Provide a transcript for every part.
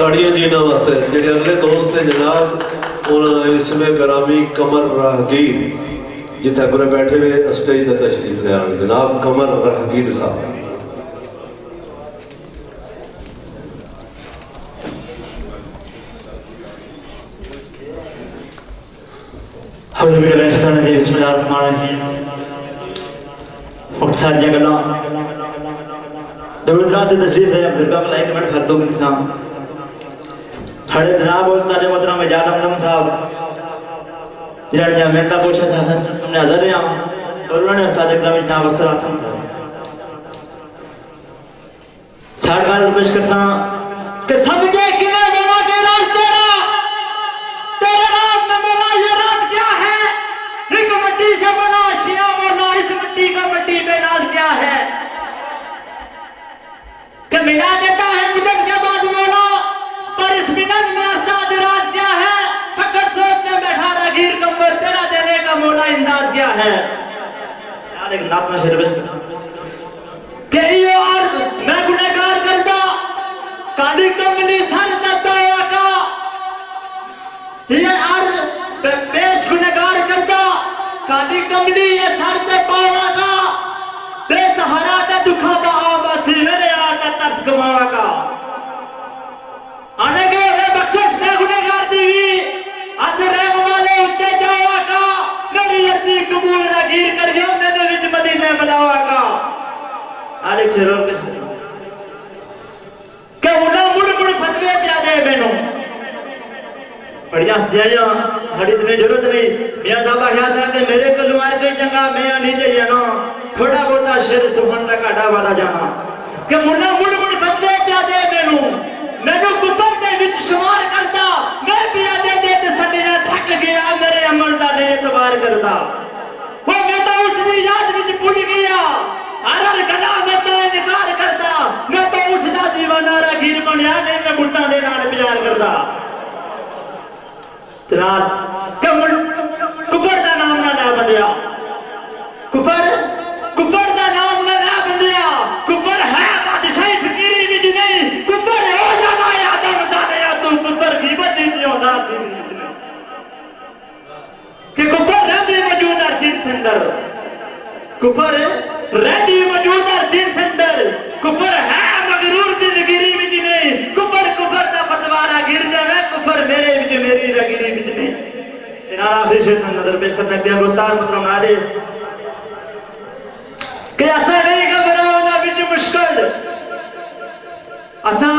تاڑیاں جینا واسطے جڑے اگلے دوست ہیں جناب انہوں نے اس میں گرامی قمر راہگیر جتھے اگرے بیٹھے ہوئے اسٹیج تے تشریف لے آئے جناب قمر راہگیر صاحب. حضور بھی علیہ السلام نے بسم اللہ الرحمن الرحیم وقت ساری گلا دولت رات تشریف ہے بزرگاں کا ایک منٹ خطوں کے نظام کھڑے جناب اور تاج محترم اجاد احمد صاحب جنہوں نے میں تا پوچھا تھا ہم نے حاضر ہیں اور انہوں نے استاد اکرام جناب اختر آتم تھا چھاڑ کا پیش کرتا کہ سب کے کنے میرا کے راز تیرا تیرے راز میں میرا یہ راز کیا ہے ایک مٹی سے بنا شیعہ مولا اس مٹی کا مٹی میں ناز کیا ہے کہ ملا دیتا ہے مدد کے بعد مولا پر اس منت میں استاد راز کیا ہے فقط سوچنے بیٹھا راگیر کمبر تیرا دینے کا مولا انداز کیا ہے یار ایک نات میں شیر بس کہ یہ عرض میں گنہگار کردہ کالی کملی سر دبا کا یہ عرض پیش گنہگار کردہ کالی کملی یہ سر دبا کا بے سہارا دے دکھا دا آبا تھی میرے آقا ترس کماوا کا آنے گئے اے بخشش میں گنہگار دیوی آج رحم والے اٹھے جاوا کا میری عرضی قبول راگیر کریو میں نے وچ مدینے بناوا کا آرے چھرور کے چھرور کہ انہاں مڑ مڑ فتوے پیادے بینوں پڑھیا دیاں ہڑی اتنی ضرورت نہیں میاں صاحبہ خیال تھا کہ میرے کلوار کے چنگا میاں نہیں چاہیے نا تھوڑا بہتا شیر سبحان کا کاٹا وادا جانا کہ انہاں مڑ مڑ فتوے پیادے بینوں میں نے کفر دے وچ شمار کرتا میں پیادے دے تسلیاں تھک گیا میرے عمل دا نہیں اعتبار کرتا وہ میں تو اس دی یاد وچ بھول گیا ہر گلا میں تو انکار کرتا میں تو اس دا دیوانہ راگیر بنیا نہیں میں بٹا دے نال پیار کرتا رات کفر دا نام نہ لا بندیا کفر دا نام نہ لا بندیا کفر ہے بادشاہی فقیری وچ نہیں کفر ہو جانا ہے آدم دانیا تو کفر غیبت نہیں ہوتا کہ کفر رہندی موجود ہر جن اندر کفر رہندی موجود ہر جن اندر کفر ہے مغرور دی نگری وچ نہیں کفر دا فتوارا گر دے میں کفر میرے وچ میری رگری وچ نہیں انہاں آخری شیر نظر پیش کرنا دیا گفتار محترم نادے کہ ایسا نہیں کہ میرا ہونا بچ مشکل ایسا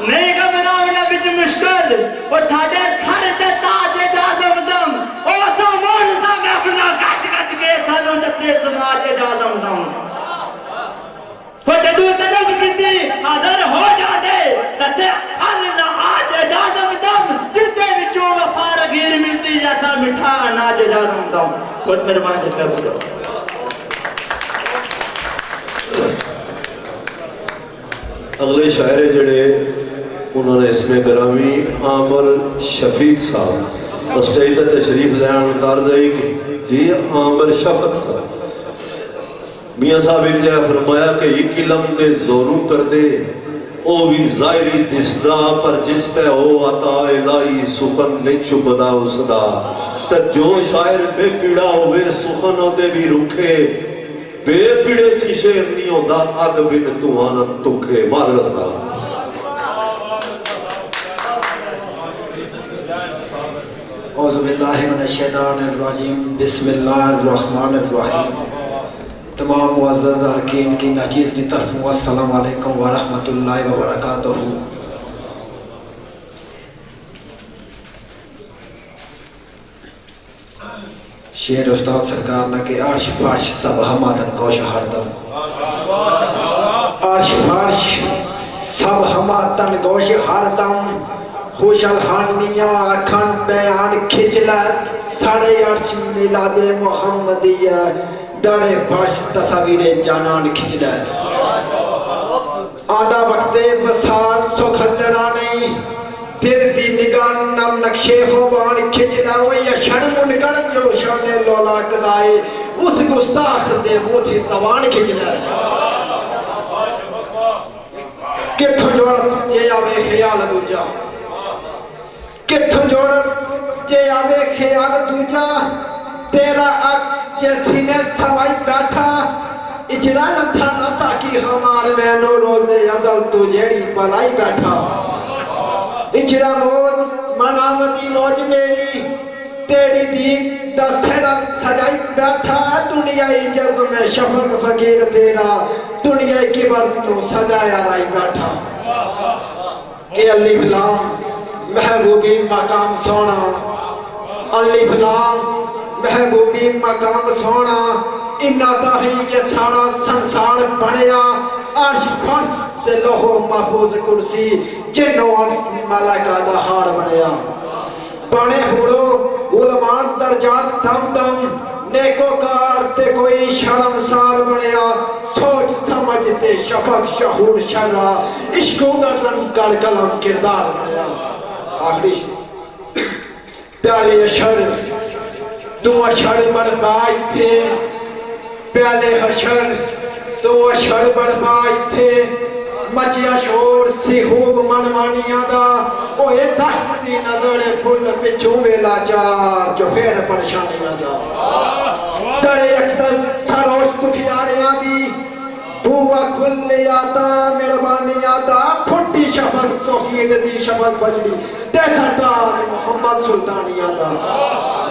نہیں کہ میرا ہونا بچ مشکل وہ تھاڑے سر دے تاج اجازم دم او تو مون سا محفلہ گچ گچ کے تھلو جتے سماج اجازم دم وہ جدو طلب کیتی حاضر ہو جاتے تتے اللہ آج اجازم دم جتے وچوں وفا راگیر ملتی جاتا مٹھا اناج اجازم دم خود میرے مانے سے کر دو اگلے شاعر جڑے انہوں نے اس میں گرامی عامر شفیق صاحب اسٹیج تے تشریف لے آن عرض ہے کہ جی عامر شفق صاحب میاں صاحب ایک جگہ فرمایا کہ یہ قلم دے زوروں کر دے او بھی ظاہری دسدا پر جس پہ ہو عطا الہی سخن نہیں چبدا اسدا تے جو شاعر بے پیڑا ہوئے سخن دے بھی رکھے بے پیڑے چی شیر نہیں ہوتا اگ بن تو آنت تکھے مار لگا اعوذ باللہ من الشیطان الرجیم بسم اللہ الرحمن الرحیم تمام معزز ارکین کی ناچیز کی طرف السلام علیکم ورحمت اللہ وبرکاتہ شیر استاد سرکار نہ کہ عرش فرش سب ہمادن کوش ہردم عرش فرش سب ہمادن گوش ہردم خوش الحانیاں اکھن بیان کھچلا ساڑے عرش میلاد محمدیہ دڑے فرش تصویر جانان کھچلا آدھا وقت وسال سکھل لڑانے دل دی نگاہ نم نقشے خوبان کھچلا ویا شرم نگڑ جو شانے لولا کدائے اس گستاخ دے وہ تھی زبان کھچلا کہ تھجوڑت جے آوے خیال دوجا کتھو جوڑ جے آوے خیال دوجا تیرا عکس جے سینے سوائی بیٹھا اجرا نتھا نسا کی ہمار مینو روزے ازل تو جیڑی بلائی بیٹھا اجرا موج منامتی موج میری تیری دید دا سیرا سجائی بیٹھا دنیا جزم شفق فقیر تیرا دنیا کبر تو سجایا رائی بیٹھا کہ الف لام محبوبی مقام سونا الف لام محبوبی مقام سونا انہا تاہی یہ سارا سنسار بڑھیا عرش فرش تے لوہو محفوظ کرسی جنو عرص ملکہ دہار بڑھیا بڑے ہوڑو علمان درجات دم دم نیکوکار تے کوئی شرمسار بڑھیا سوچ سمجھتے شفق شہور شرع عشقوں نظم کر کلم کردار بڑھیا آخری پیالے اشر تو اشر بربائی تھے پیالے حشر تو اشر بربائی تھے مچیا شور سی خوب منمانیاں دا اوہ دستی نظر پھل پچھوں ویلا چار جو پھر پریشانیاں دا دڑے اکتس سروش دکھیاریاں دی بوا کھلے آتا مربانیاں دا پھٹی شفق توحید دی شفق بجلی تے سردار محمد سلطانیاں دا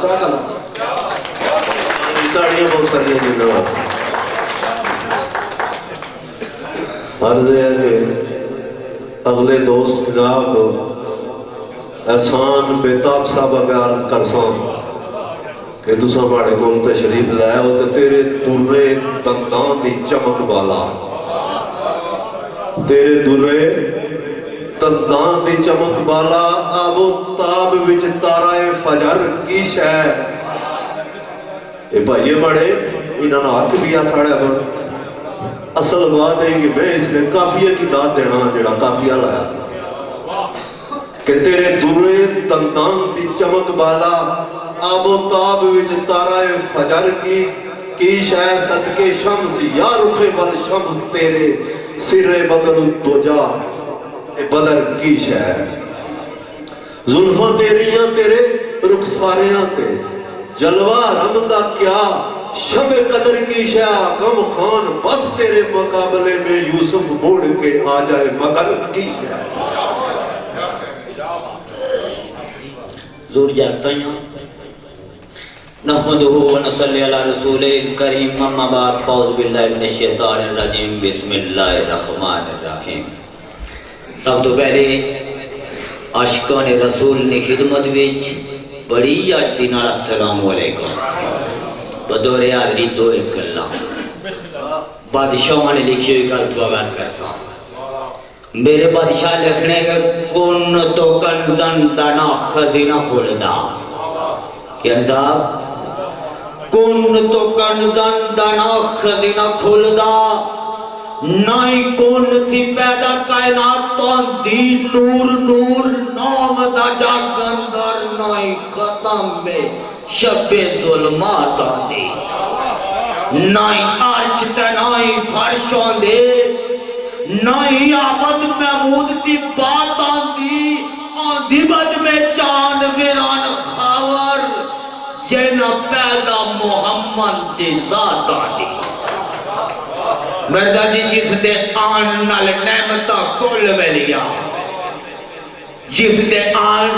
ساگلہ تاڑیاں بہت ساریاں جنوات عرض ہے کہ اگلے دوست جناب احسان بیتاب صاحبہ پیار کرسان کہ تسا بڑے کول تشریف لائے ہو تو تیرے درے دندان دی چمک بالا تیرے درے دندان دی چمک بالا آب و تاب وچ تارائے فجر کی شہ اے بھائیے بڑے انہاں نے حق بھی آساڑے پر اصل بات ہے کہ میں اس نے کافیہ کی داد دینا جڑا کافیہ لایا تھا کہ تیرے درے دندان دی چمک بالا آب و تاب وچ تارائے فجر کی شہ صدقے شمس یا رخ بل شمس تیرے سر بدر الدجا بدر کی شہ ظلفہ تیریاں تیرے رخساریاں تے جلوہ رمضہ کیا شب قدر کی شاہ کم خان بس تیرے مقابلے میں یوسف موڑ کے آ جائے مگر کی شاہ زور جاتا ہیں نحمدہ و نصلی علی رسول کریم اما بعد فوز باللہ من الشیطان الرجیم بسم اللہ الرحمن الرحیم سب تو پہلے عاشقان رسول نے خدمت وچ بڑی آجتی نال السلام علیکم بدور حاضری دو ایک گلاں بادشاہ نے لکھی ہوئی گل تو آغاز کرسا میرے بادشاہ لکھنے گا کن تو کنزن دنا خزینہ کھولدا کیا نظام کن تو کنزن دنا خزینہ کھولدا نائی کون تھی پیدا کائنات دی نور نور نام دا جاگندر نائی ختم میں شب ظلمات دی نائی عرش تے نائی فرشوں دے نائی آمد محمود دی بات دی آندھی بج میں چاند ویران خاور جینا پیدا محمد دی ذات دی مردا جی جس دے آن نال نعمتہ کل ویلیا جس دے آن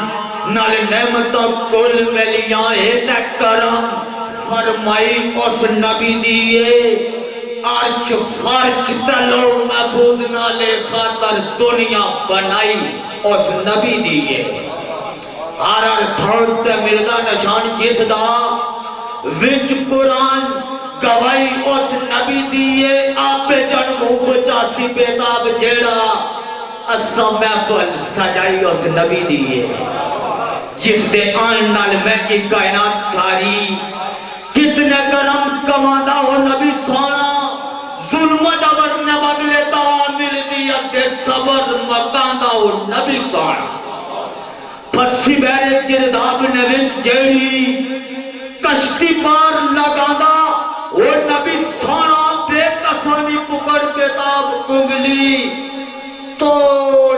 نال نعمتہ کل ویلیا اے تے کرم فرمائی اس نبی دیئے عرش فرش تلو محفوظ نالے خاطر دنیا بنائی اس نبی دیئے ہر تھوڑ تے مردا نشان جس دا وچ قرآن گوائی اس نبی دیئے آپ جنمو بچاسی بیتاب جیڑا اسا محفل سجائی اس نبی دیئے جس دے آن نال میں کی کائنات ساری کتنے کرم کمانا ہو نبی سونا ظلم جبر نے بدلے تعامل دیت دے صبر مکانا ہو نبی سونا پھسی بیرے گرداب نے وچ جیڑی کشتی پار لگانا وہ نبی سونا بے کسانی پکڑ کتاب انگلی توڑ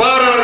12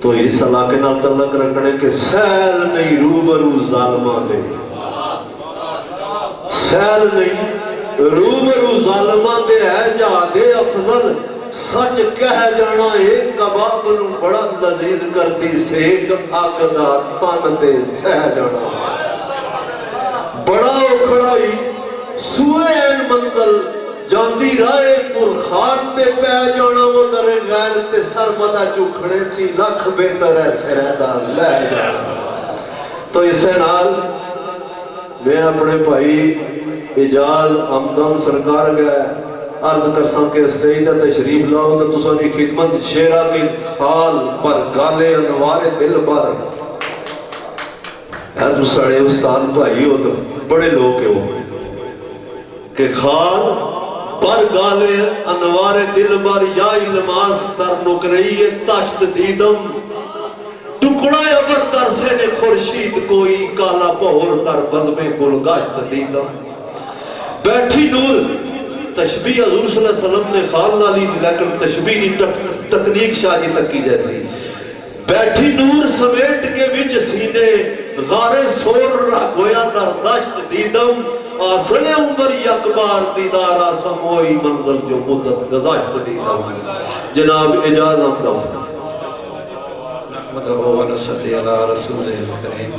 تو اس علاقے نال تعلق رکھنے کہ سیل نہیں روبرو ظالماں دے، سیل نہیں روبرو ظالماں دے ہے جہادے افضل سچ کہہ جانا ایک کباب نو بڑا لذیذ کرتی سیک اگ دا تن تے سہ جانا بڑا اکھڑائی سوئے این منزل جاندی رائے پرخان تے پہ جانا وہ در غیر تے سر مدہ چکھڑے سی لکھ بہتر ہے سرہدہ لے جانا۔ تو اسے نال میں اپنے بھائی اجاز ہمدم سرکار گئے عرض کرساں کے استعیدہ تشریف لاؤ تو تسانی خدمت شیرہ کی خال پر گالے انوار دل پر ہے تو سڑے استاد بھائی ہو تو بڑے لوگ ہو کہ خال پر گالے انوار دل بر یا علماس تر نکرئی تشت دیدم ٹکڑا ابر در سے نے خورشید کوئی کالا پہور در بزم گلگاشت دیدم بیٹھی نور تشبیح حضور صلی اللہ علیہ وسلم نے خال نالی تھی لیکن تشبیح نہیں تکنیک شاہی تک کی جیسی بیٹھی نور سمیٹ کے وچ سینے غارے سور رکھویا در دشت دیدم آسن عمر یکبار دیدار آسم ہوئی منظر جو مدت گزاشت دیدم جناب اجاز ہم نحمدہ و نصلی علی رسول کریم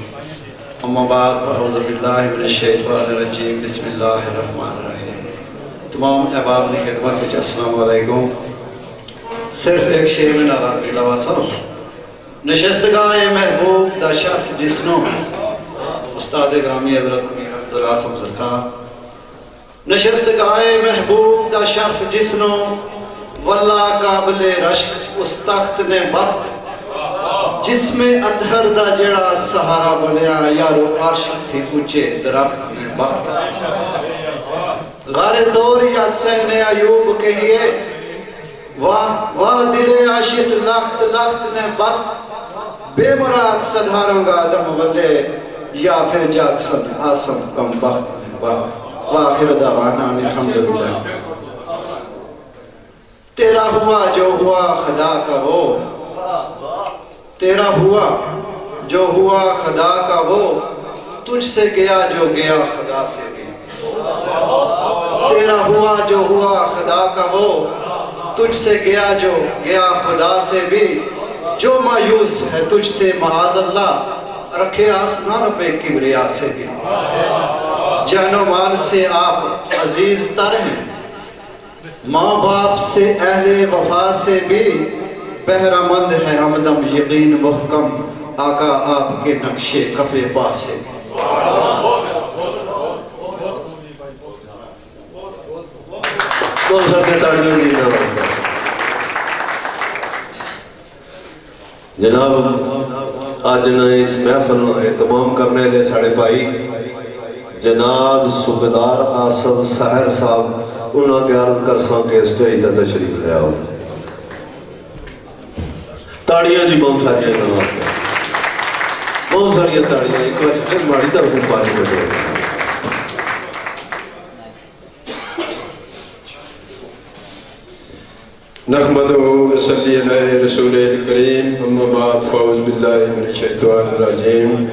اما بعد فاعوذ باللہ من الشیطان الرجیم بسم اللہ الرحمن الرحیم تمام احباب نے خدمت کچھ السلام علیکم صرف ایک شعر میں نارا تلاوہ سنو نشستگاہ محبوب دا شرف جسنو استاد گرامی حضرت امیر عبدالعاصم زرخان نشستگاہ محبوب دا شرف جسنو واللہ قابل رشک اس تخت نے بخت جس میں ادھر دا جڑا سہارا بنیا یارو عرش تھی اونچے درخت میں بخت غار دور یا سہن ایوب کہیے واہ دل عاشق لخت لخت میں بخت بے مراد صدھاروں گا دم ولے یا پھر جاکسن آسم کم بخت میں بخت وآخر دعوانا الحمدللہ تیرا ہوا جو ہوا خدا کا وہ تیرا ہوا جو ہوا خدا کا وہ تجھ سے گیا جو گیا خدا سے بھی تیرا ہوا جو ہوا خدا کا وہ تجھ سے گیا جو گیا خدا سے بھی جو مایوس ہے تجھ سے معاذ اللہ رکھے آسمان پہ کبریا سے بھی جان و مال سے آپ عزیز تر ہیں ماں باپ سے اہل وفا سے بھی پہرہ مند ہے ہمدم یقین محکم آقا آپ کے نقش کفِ پا سے کون سا کے تاڑیوں کی نام جناب آج نے اس محفل نے اہتمام کرنے لے ساڑے بھائی جناب صوبیدار آصف ساحر صاحب انہوں کے عرض کرساں کے اسٹیج تے تشریف لے آؤ تاڑیاں جی بہت ساریاں جناب بہت ساریاں تاڑیاں ایک وقت پھر ماڑی طرف پانی بجے نحمدہ و صلی علی رسول کریم اما بعد فاعوذ باللہ من الشیطان الرجیم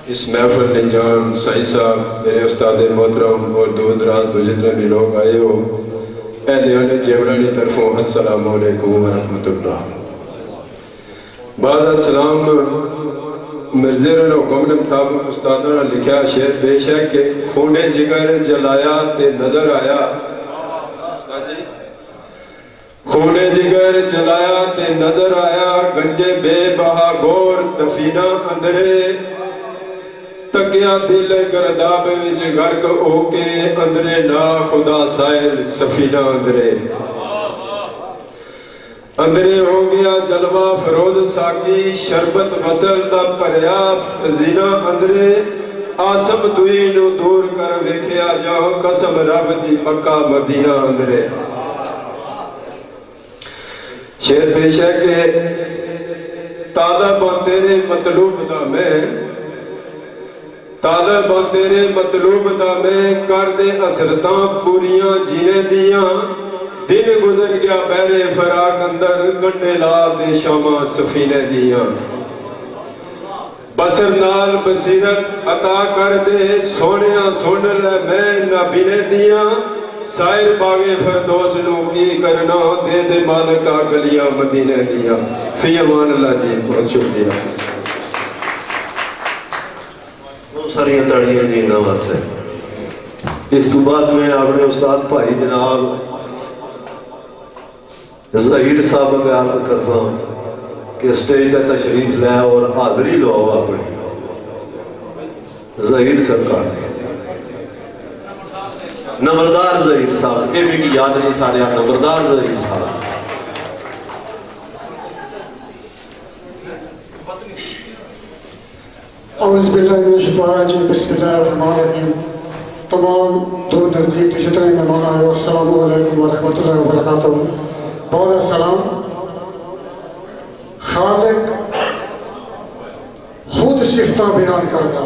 اس محفل نے جان سائی صاحب میرے استاد محترم اور دور دراز دو جتنے بھی لوگ آئے ہو اہلیان جیولانی طرفوں السلام علیکم ورحمۃ اللہ بعد السلام مرزیرن و گمن مطابق استادوں نے لکھا شعر پیش ہے کہ خون جگر جلایا تے نظر آیا خون جگر جلایا تے نظر آیا گنجے بے بہا گور دفینہ اندرے تکیا دل گرداب وچ غرق ہو کے اندرے نا خدا سائل سفینہ اندرے اندرے ہو گیا جلوہ فروز ساکی شربت غسل دا پریا زینہ اندرے آسم دوئی نو دور کر ویکھیا جاؤ قسم رب دی پکا مدینہ اندرے شعر پیش ہے کہ طالب تیرے مطلوب دا میں طالب تیرے مطلوب دا میں کر دے اثرتاں پوریاں جینے دیاں دن گزر گیا بہرے فراق اندر کنڈے لا دے شامہ سفینے دیاں بسر نال بصیرت عطا کر دے سونیاں سن لے میں نبینے دیاں سائر باغے فردوس نو کی کرنا دے دے مالکہ گلیاں مدینے دیاں فی امان اللہ جی بہت شکریہ بہت ساری تڑیاں جی نواز ہے اس تو بعد میں اپنے استاد بھائی جناب ظہیر صاحب کا عرض کرتا ہوں کہ سٹیج کا تشریف لے اور حاضری لو اپنی ظہیر سرکار نمبردار ظہیر صاحب یہ بھی کی یاد نہیں سارے نمبردار ظہیر صاحب اعوذ باللہ من الشیطان الرجیم بسم اللہ الرحمن الرحیم تمام دور نزدیک جتنے مہمان آئے السلام علیکم ورحمۃ اللہ وبرکاتہ بہت السلام خالق خود صفتہ بیان کرتا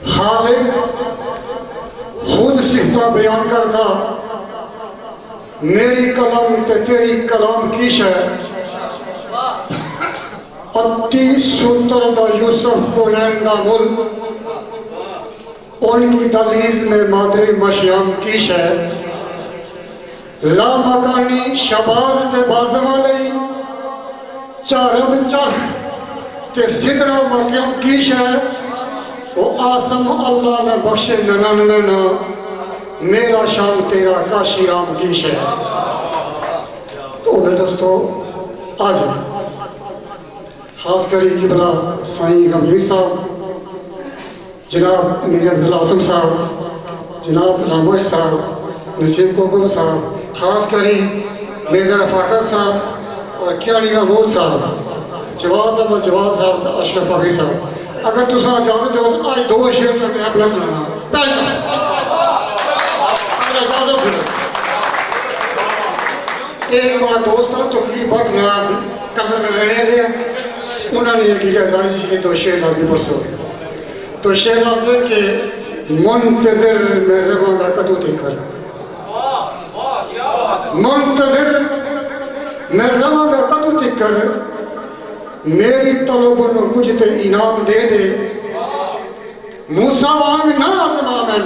خالق خود صفتہ بیان کرتا میری کلام تے تیری کلام کی شے اتی ستر دا یوسف پونین دا مل ان کی دلیز میں مادری مشیام کی شے لا مکانی شباز دے بازمہ لئی چارب چرخ تے صدرہ مکیم کی شے وہ آسم اللہ نے بخشے نناننا میرا شام تیرا کاشی رام کی شے تو میرے دوستو آج خاص کری کی بلا سائیں غمیر صاحب جناب امیر عبداللہ عاصم صاحب جناب راموش صاحب نسیم کوکر صاحب خاص کری مرزا رفاقت صاحب اور کیانی محمود صاحب جواد احمد جواد صاحب اشرف فخری صاحب اگر تسا اجازت دو آج دو شیر سے میں اپنا سنانا پہلا اگر اجازت دو ایک بڑا دوست ہے تو کی بات نہ قدر میں رہنے لیا انہوں نے یہ کیا جائے کہ دو شیر لازمی پرسو تو شیر لازمی کہ منتظر میں رہوں گا کدو دے کر منتظر میں رہوں گا کدو دے کر میری طلبوں نے کچھ تے انعام دے دے موسیٰ وانگ نہ آزما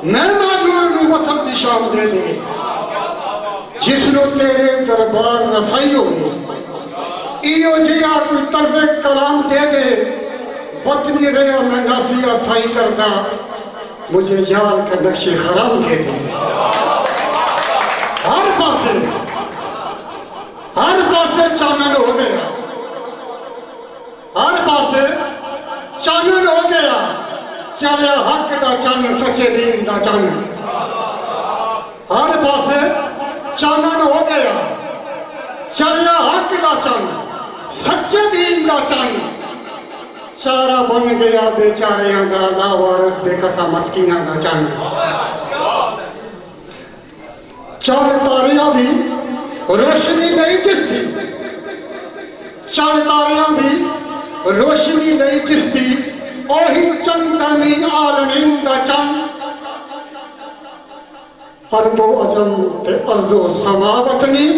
میں معذور نو وسط دی شام دے دے جس نو تیرے دربار رسائی ہوگی ایو جیا کوئی طرز کلام دے دے وطنی رہا میں ناسیہ سائی کرتا مجھے یار کا نقش خرام دے دے ہر پاسے چانن ہو گیا ہر پاسے چانن ہو گیا چلیا حق دا چان سچے دین دا چان ہر پاسے چانن ہو گیا چلیا حق دا چان سچے دین دا چان چارہ بن گیا بیچاریاں دا لاوارس بے قصہ مسکیناں دا چان چاند تاریاں بھی روشنی نہیں جس تھی چاند تاریاں بھی روشنی نہیں جس تھی اوہی چندنی عالمین دا چند عرب و عجم تے ارض و سماوتنی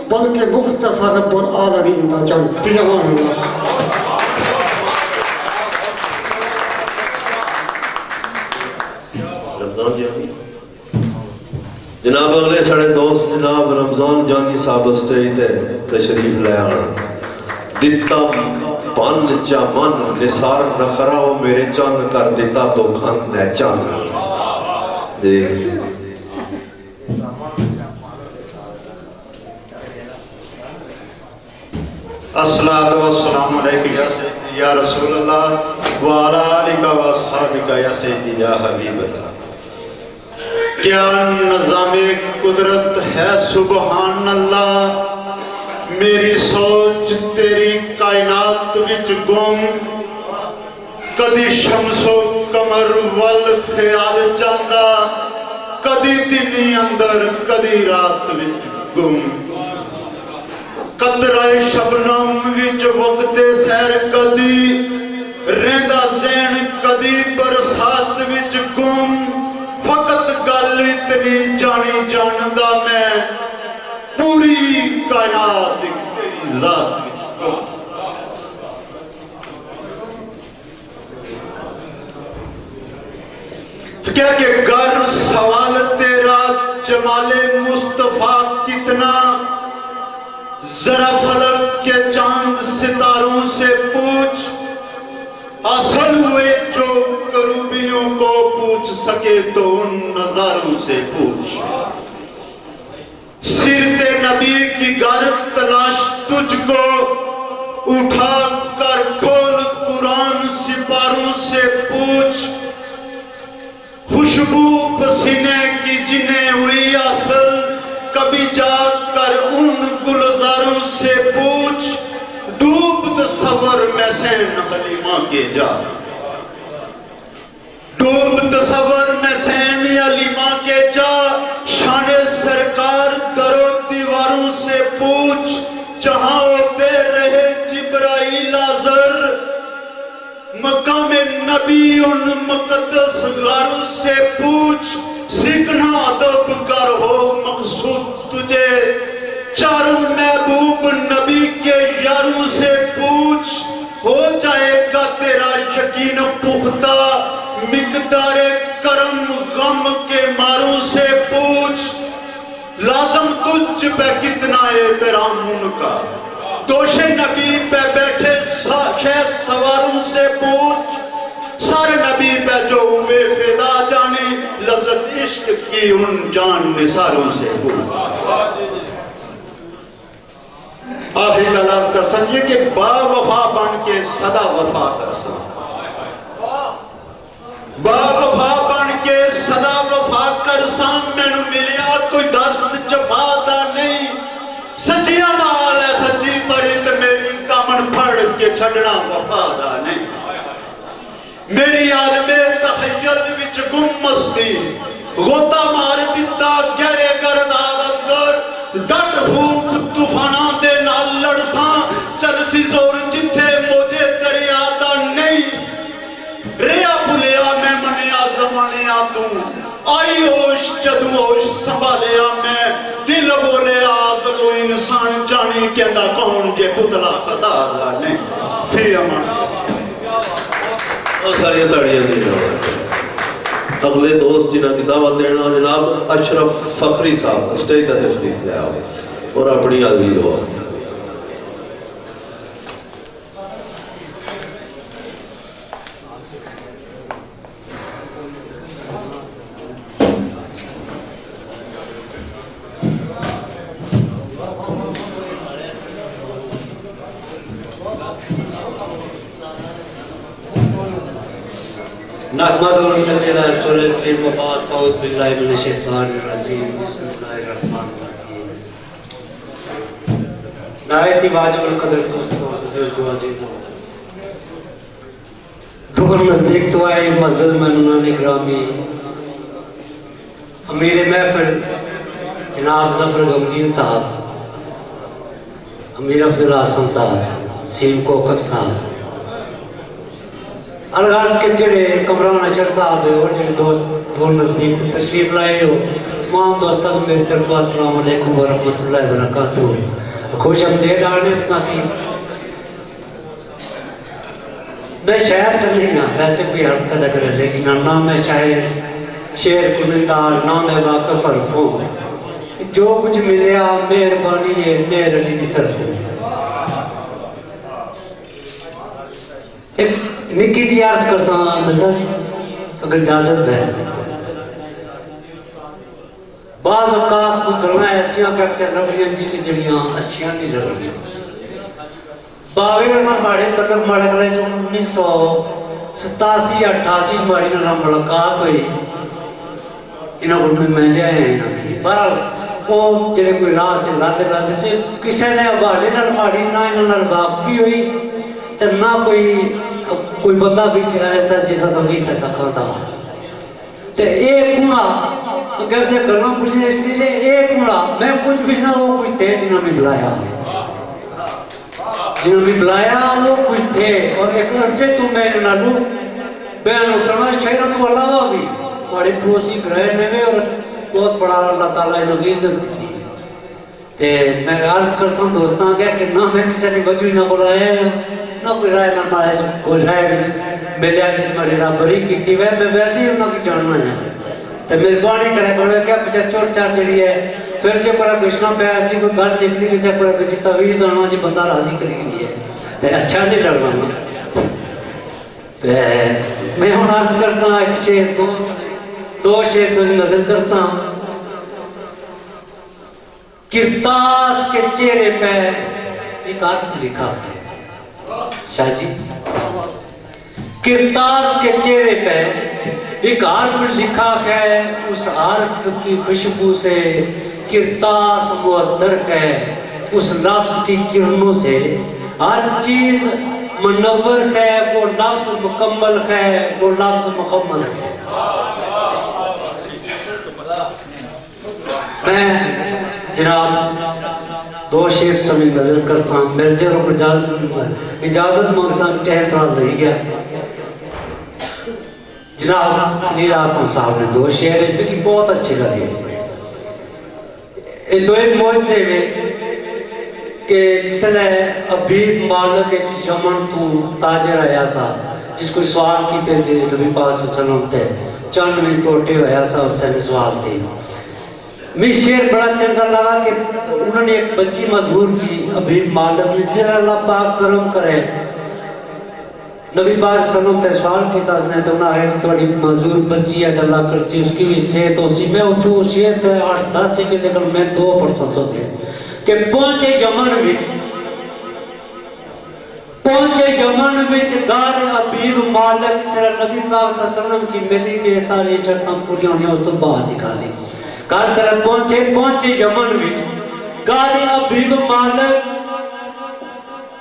بلکہ مختصر رب العالمین دا چند فی امان اللہ جناب اگلے ساڑھے دوست جناب رمضان جانی صاحب اسٹیج تے تشریف لے آنا دیتا پن چمن نثار نخرا وہ میرے چند کر دیتا تو کھن نے چند جی الصلاة والسلام علیکم یا رسول اللہ وعلا آلکہ و اصحابکہ یا سیدی یا حبیب اللہ کیا نظام قدرت ہے سبحان اللہ میری سوچ تیری کائنات وچ گم کدی شمس و قمر ول خیال جاندا کدی دنی اندر کدی رات وچ گم قطرہ شبنم وچ وقت سیر کدی رہندا ذہن کدی برسات وچ گم فقط گل اتنی جانی کائنات تیری ذات کیا کہ گر سوال تیرا جمال مصطفیٰ کتنا، ذرا فلک کے چاند ستاروں سے پوچھ، اصل ہوئے جو کروبیوں کو پوچھ سکے تو ان نظاروں سے پوچھ۔ سیرت نبی کی گر تلاش تجھ کو، اٹھا کر کھول قرآن سپاروں سے پوچھ، خوشبو پسینے کی جنہیں ہوئی اصل، کبھی جا کر ان گلزاروں سے پوچھ، ڈوب تصور میں سین حلیمہ کے جا، ڈوب تصور میں سین حلیمہ کے جا، شان سرکار در و دیواروں سے پوچھ، جہاں ہوتے رہے جبرائیل آذر، مقام نبی ان مقدس غاروں سے پوچھ، سیکھنا ادب گر ہو مقصود تجھے، چاروں محبوب نبی کے یاروں سے پوچھ، ہو جائے گا تیرا یقین پختہ، مقدار کرم غم کے ماروں سے پوچھ، لازم تجھ پہ کتنا احترام ان کا، دوش نبی پہ بیٹھے شہ سواروں سے پوچھ، سارے نبی پہ جو ہوئے فدا جانے، لذت عشق کی ان جان نثاروں سے پوچھ۔ آخری کلام کر سمجھے کہ با وفا بن کے صدا وفا کر سام، با وفا بن کے صدا وفا کر سام، میں نو ملیا کوئی درس جفا دا نہیں، سچیاں نال ہے سچی پرت میری کامن پھڑ کے چھڑنا وفا دا نہیں، میری عالم تخیل وچ گم مستی، غوطہ مار دیتا گہرے گرداب اندر، ڈٹ ہوپ طوفاناں دے نال لڑساں، چل سی زور جتھے موجے دریا دا نہیں، ریا بلیا میں منیا زمانیا تو، آئی ہوش جدو ہوش سنبھالیا میں، دل بولے آزلو انسان جانی کہندا کون جے پتلا خدا دا نہیں، فی امان۔ ساری تاڑیاں دی جاؤ۔ اگلے دوست جنہاں کی دعوت دینا جناب اشرف فخری صاحب اسٹیج کا تشریف لے آؤ اور اپنی حاضری دعا۔ نحمد و نصلی علی رسول الکریم و بعد اعوذ باللہ من الشیطان الرجیم بسم اللہ الرحمن الرحیم۔ نہایت ہی واجب القدر دوستوں بزرگوں عزیزوں، دور نزدیک تو آئے معزز مہمانان گرامی، امیر محفل جناب ظفر غمگین صاحب، امیر افضل احسن صاحب، سیم کوکب صاحب، الغاز کے جڑے کمران اشر صاحب ہے اور جڑے دوست دور نزدیک تشریف لائے ہو، تمام دوستوں کو میری طرف السلام علیکم ورحمۃ اللہ وبرکاتہ، خوش آمدید آنے تاکہ میں شاعر تو نہیں ہوں، ویسے کوئی حرف کا لگ رہا ہے، لیکن نہ میں شاعر شعر کنندار نہ میں واقف حرف ہوں، جو کچھ ملیا مہربانی ہے میرے علی کی طرف ہوں۔ ایک نکی جی عرض کر ساں بندہ جی اگر اجازت ہے، بعض اوقات کو کرنا ایسیاں کیپچر ربڑیاں جی کی جڑیاں اچھیاں نہیں ربڑیاں، باویر میں بڑے تلق مڑک رہے جو 1987 88 ہماری نہ ملاقات ہوئی، انہوں کو میں لے آئے ہیں کی بہرحال وہ جڑے کوئی راہ سے لاتے سے کسی نے حوالے نہ ماری نہ انہوں نے واقفی ہوئی تو نہ کوئی بندہ بھی چلایا تھا جیسا سمجھی تھا کھاتا تو ایک کوڑا اگر سے گرما پوچھنے اس لیے ایک کوڑا میں کچھ بھی نہ وہ کچھ تھے جنہوں نے بلایا وہ کچھ تھے، اور ایک عرصے تو میں نہ لوں بین اترنا شہرہ تو علاوہ بھی بڑے پڑوسی گرہے نے اور بہت بڑا اللہ تعالیٰ انہوں کی عزت دی، تے میں عرض کرتا ہوں دوستاں کہ نہ میں کسی نے وجہ نہ بلایا نہ کوئی رائے نہ مارے کوئی رائے ملیا جس میں رابری کی ہوئے میں ویسے ہی انہوں کی جاننا ہے تو مہربانی کرے کرو کیا پیچھے چور چار چڑی ہے پھر جو کوئی کچھ نہ پیا ایسی کوئی گل نکلی کہ کوئی کسی تویز آنا جی بندہ راضی کری گئی ہے تو اچھا نہیں لگنا میں ہوں عرض کرتا ہوں ایک شعر دو شعر تو نظر کرتا ہوں کرتاس کے چہرے پہ ایک حرف لکھا ہے شاہ جی کرتاس کے چہرے پہ ایک حرف لکھا ہے اس حرف کی خوشبو سے کرتاس معطر ہے اس لفظ کی کرنوں سے ہر چیز منور ہے وہ لفظ مکمل ہے وہ لفظ مکمل ہے میں جناب دو شیف سمیں نظر کرتا ہوں میرے جروں کو اجازت مانگتا ہوں ٹہت رہا رہی گیا جناب نیل آسان صاحب نے دو شعر ہیں لیکن بہت اچھے لگے یہ دو ایک موجزے میں کہ جس نے ابھی مالک ایک یمن تو تاجر آیا سا جس کو سوال کی تھے سے نبی پاک صلی اللہ علیہ وسلم تھے چند میں ٹوٹے ہویا سا اس نے سوال تھے میں شعر بڑا چنگا لگا کہ انہوں نے ایک بچی مظہور تھی ابھی مالک میں جس اللہ پاک کرم کرے نبی پاک صلی اللہ علیہ وسلم تے سوال کیتا اس نے تو نہ ہے تھوڑی مزور بچی ہے اللہ کرتی اس کی بھی صحت اسی میں اتو شعر تے 8-10 سیکنڈ لیکن میں 2% سو گئے کہ پہنچے یمن وچ دار حبیب مالک چرا نبی پاک صلی اللہ علیہ وسلم کی ملی کے ساری شرطاں پوری ہونی اس تو بعد نکالی کار طرح پہنچے یمن وچ گار حبیب مالک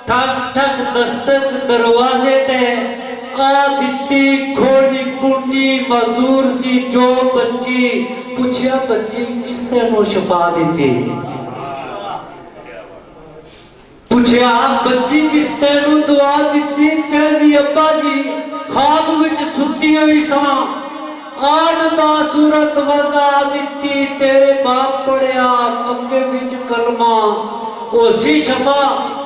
ٹھک ٹھک دستک دروازے تے آ دیتی کھولی کنڈی مزور سی جو بچی پوچھیا بچی کس تینوں شفا دیتی پوچھیا بچی کس تینوں دعا دیتی کہہ دی ابا جی خواب وچ ستی ہوئی ساں آن دا صورت وضع دیتی تیرے باپ پڑیا مکے وچ کلمہ اسی شفا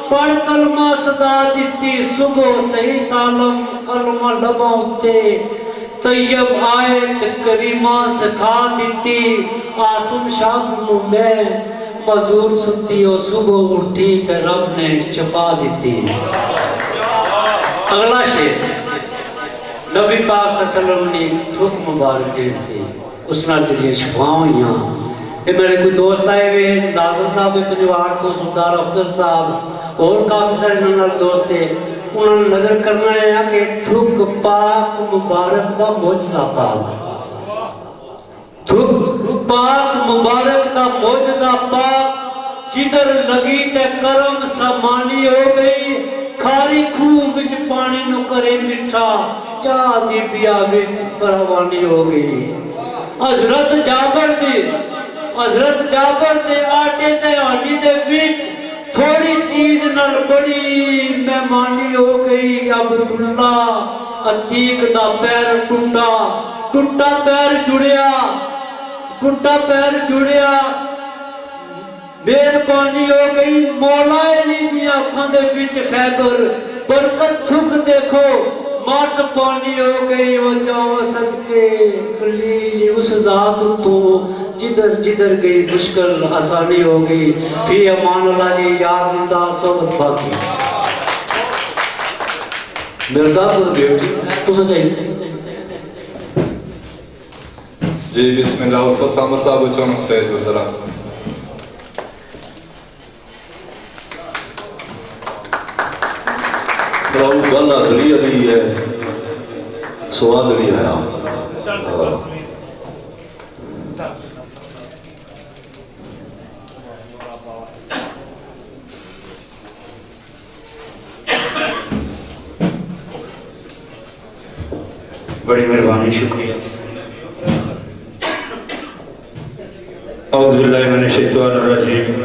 پڑھ کلمہ صدا دیتی صبح صحیح سالم کلمہ لباں اتے طیب آیت کریمہ سکھا دیتی آسم شاہ بنو میں مزور ستی اور صبح اٹھی تے رب نے شفا دیتی اگلا شعر نبی پاک صلی اللہ علیہ وسلم نے تھوک مبارک جیسے اس نال جڑی شفاؤں ہوئیاں یہ میرے کوئی دوست آئے ہوئے ناظم صاحب پنجوار کو سردار افضل صاحب اور کافی سارے نال دوست تھے انہوں نے نظر کرنا ہے کہ تھوک پاک مبارک دا معجزہ پاک تھوک پاک مبارک دا معجزہ پاک جدھر لگی تے کرم سامانی ہو گئی کھاری خوہ وچ پانی نو کرے مٹھا چاہ دی بیا وچ فراوانی ہو گئی حضرت جابر دے آٹے تے آنی دے وچ تھوڑی چیز نال بڑی مہمانی ہو گئی عبداللہ عتیق دا پیر ٹوٹا پیر جڑیا مہربانی ہو گئی مولا علی دی آنکھاں دے وچ خیبر برکت تھک دیکھو مرد پانی ہو گئی وہ جاؤ صدقے کلیلی اس ذات تو جدر گئی مشکل آسانی ہو گئی فی امان اللہ جی یار زندہ صحبت باقی مردا تو بیٹی تو سو چاہیے جی بسم اللہ الفت سامر صاحب اچھون سٹیج پر ذرا گل آدری علی ہے سواد علی ہے بڑی مہربانی شکریہ اعوذ باللہ من الشیطان الرجیم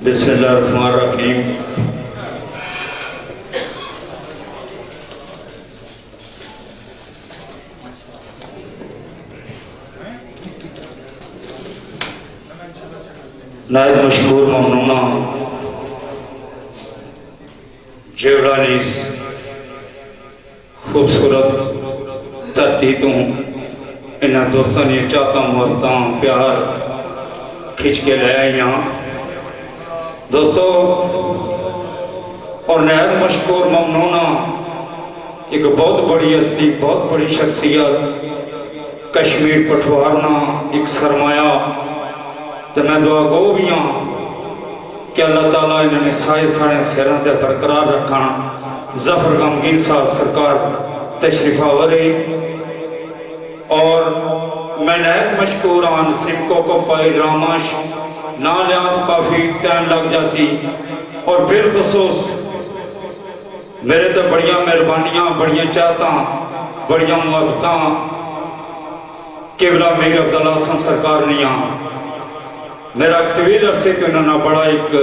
بسم اللہ الرحمن الرحیم نائب مشکور ممنونہ جیڑا نیس خوبصورت دھرتی تو انہاں دوستاں نے چاہتا محبتاں پیار کھچ کے لے آئیاں دوستو اور نہایت مشکور ممنونہ ایک بہت بڑی ہستی بہت بڑی شخصیت کشمیر پٹھوارنا ایک سرمایہ تو میں دعا گو بھی ہوں کہ اللہ تعالیٰ انہوں نے سائے ساڑے سیران دے برقرار رکھانا ظفر غمگین صاحب سرکار تشریف آورے اور میں نہایت مشکور آن سمکو کو پائی راماش نہ لیاں تو کافی ٹائم لگ جاسی اور بالخصوص میرے تو بڑیاں مہربانیاں بڑیاں چاہتاں بڑیاں محبتاں قبلہ میر افضل آسم سرکار نیاں میرا طویل عرصے تو انہوں نے بڑا ایک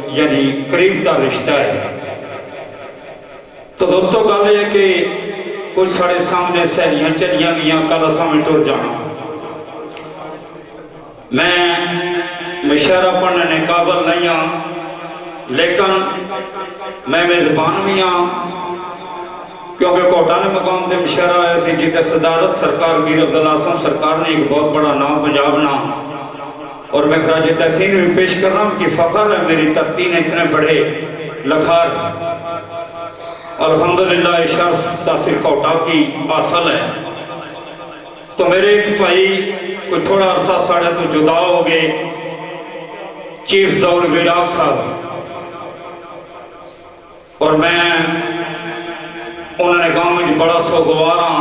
یعنی قریب تا رشتہ ہے تو دوستو گل یہ کہ کچھ ساڑے سامنے سہلیاں چلیاں گیاں کل سامنے ٹور جانا میں مشاعرہ پڑھنے نے قابل نہیں ہوں لیکن میں میزبان بھی ہوں کیونکہ کوٹا نے مقام تے مشاعرہ آیا سی جیتے صدارت سرکار میر افضل آسم سرکار نے ایک بہت بڑا نام پنجاب نام اور میں خراج تحسین بھی پیش کر رہا ہوں کہ فخر ہے میری ترتین اتنے بڑے لکھار الحمدللہ شرف تاثیر کوٹا کی حاصل ہے تو میرے ایک بھائی کوئی تھوڑا عرصہ ساڑھے تو جدا ہو گئے چیف ظہور ویراق صاحب اور میں انہوں نے کہا مجھے بڑا سوگوارا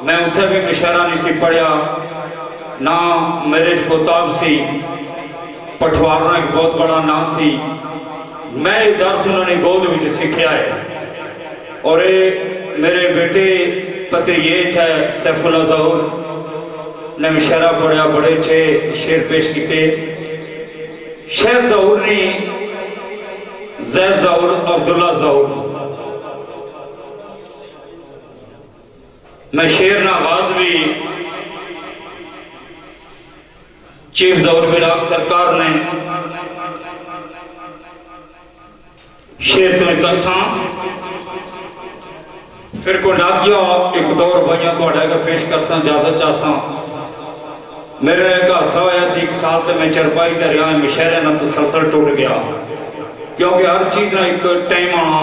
میں اتھے بھی مشاعرہ نہیں سی پڑھیا نہ میرے کتاب سی پٹھوارنا ایک بہت بڑا نام سی میں درس انہوں نے گود وچ سکھیا ہے اور میرے بیٹے پتر یہ تھا سیف اللہ ظہور نے مشاعرہ پڑھیا بڑے چھے شیر پیش کیتے شیخ ظہور نے زید ظہور عبداللہ ظہور میں شیر ناغاز بھی چیف ظہور ویراق سرکار نے شیر تو کرساں پھر کو ناتیا ایک دور بھائیاں تو اڑے گا پیش کرساں زیادہ چاہساں میرے ایک حادثہ ہویا سی ایک سال تے میں چرپائی تے رہا مشاعرے نہ تسلسل ٹوٹ گیا کیونکہ ہر چیز نہ ایک ٹائم آنا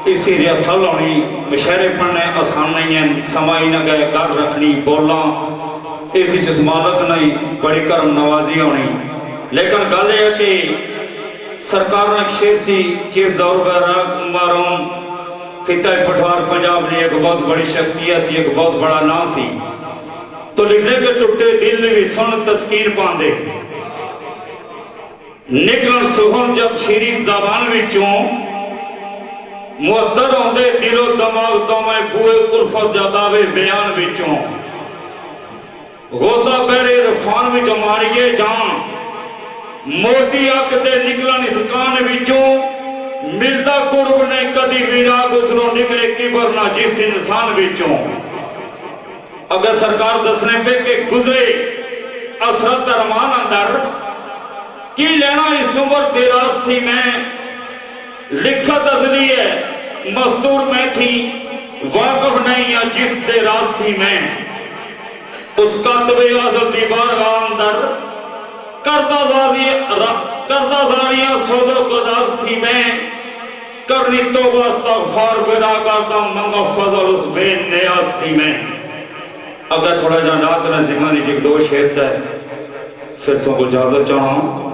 اسی ریاصل ہونی مشاعرے پڑھنے آسان نہیں ہیں سمائی نہ گئے گھر رکھنی بولاں اسی جسمالت نہیں بڑی کرم نوازی ہونی لیکن گل ہے کہ سرکار نے ایک شیر سی چیف ظہور ویراق مارون خطہ پٹھوار پنجاب نے ایک بہت بڑی شخصیت سی ایک بہت بڑا نام سی تو لکھنے کے ٹوٹے دل بھی سن تذکیر پاندے نکلن سہن جب شیری زبان وچوں معطر ہوندے دل و دماغ تو میں بوئے الفت جداوے بیان وچوں غوطہ بیرے رفان وچوں ماریے جان موتی آکھ دے نکلن اس کان وچوں ملتا قرب نے کدی ویراق اسلو نکلے کبر نہ جس انسان وچوں اگر سرکار دسنے پہ کہ گزرے اثرت ارمان اندر کی لینا اس عمر دراز تھی میں لکھت ازلی ہے مستور میں تھی واقف نہیں ہے جس دراز تھی میں اس کاتب اعظم دی بارگاہ اندر کردہ زاریاں سودو قداز تھی میں کرنی توبہ استغفار برا کرتا منگا فضل اس بے نیاز تھی میں اگر تھوڑا جان رات نے زمانی جگ دو شہر ہے پھر سو کو اجازت چاہا ہوں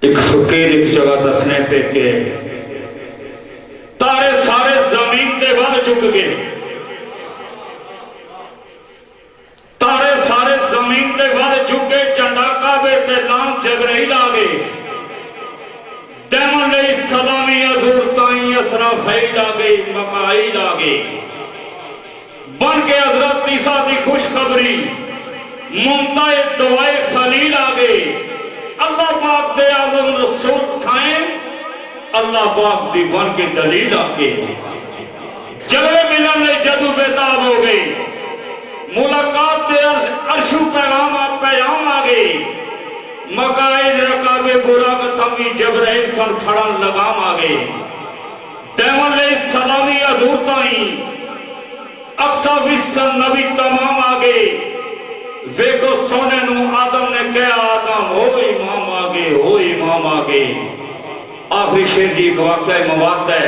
ایک فقیر ایک جگہ دسنے پہ کہ تارے سارے زمین دے بعد چک گئے تارے سارے زمین دے بعد چک گئے چنڈا کعبے تے لام جگرہی لاگے دیمن لئی سلامی حضور تائیں اسرافی لاگے مکائی لاگے بن کے حضرت عیسیٰ دی خوشخبری ممتع دعائے خلیل آگے اللہ پاک دے اعظم رسول تھائیں اللہ پاک دی بن کے دلیل آگے جلوے ملن لئی جدو بےتاب ہو گئی ملاقات تے عرشو پیغام آ گئی مقائد رکابے برا کا تھمی جبرائیل سن پھڑن لگام آ گئی دیون لئی سلامی ادھورتا ہی اقصا ویسن نبی تمام آ گئی ویکو سونے نو آدم نے کہا آدم ہو امام آگے ہو امام آگے آخری شیر جی ایک واقعہ مواد ہے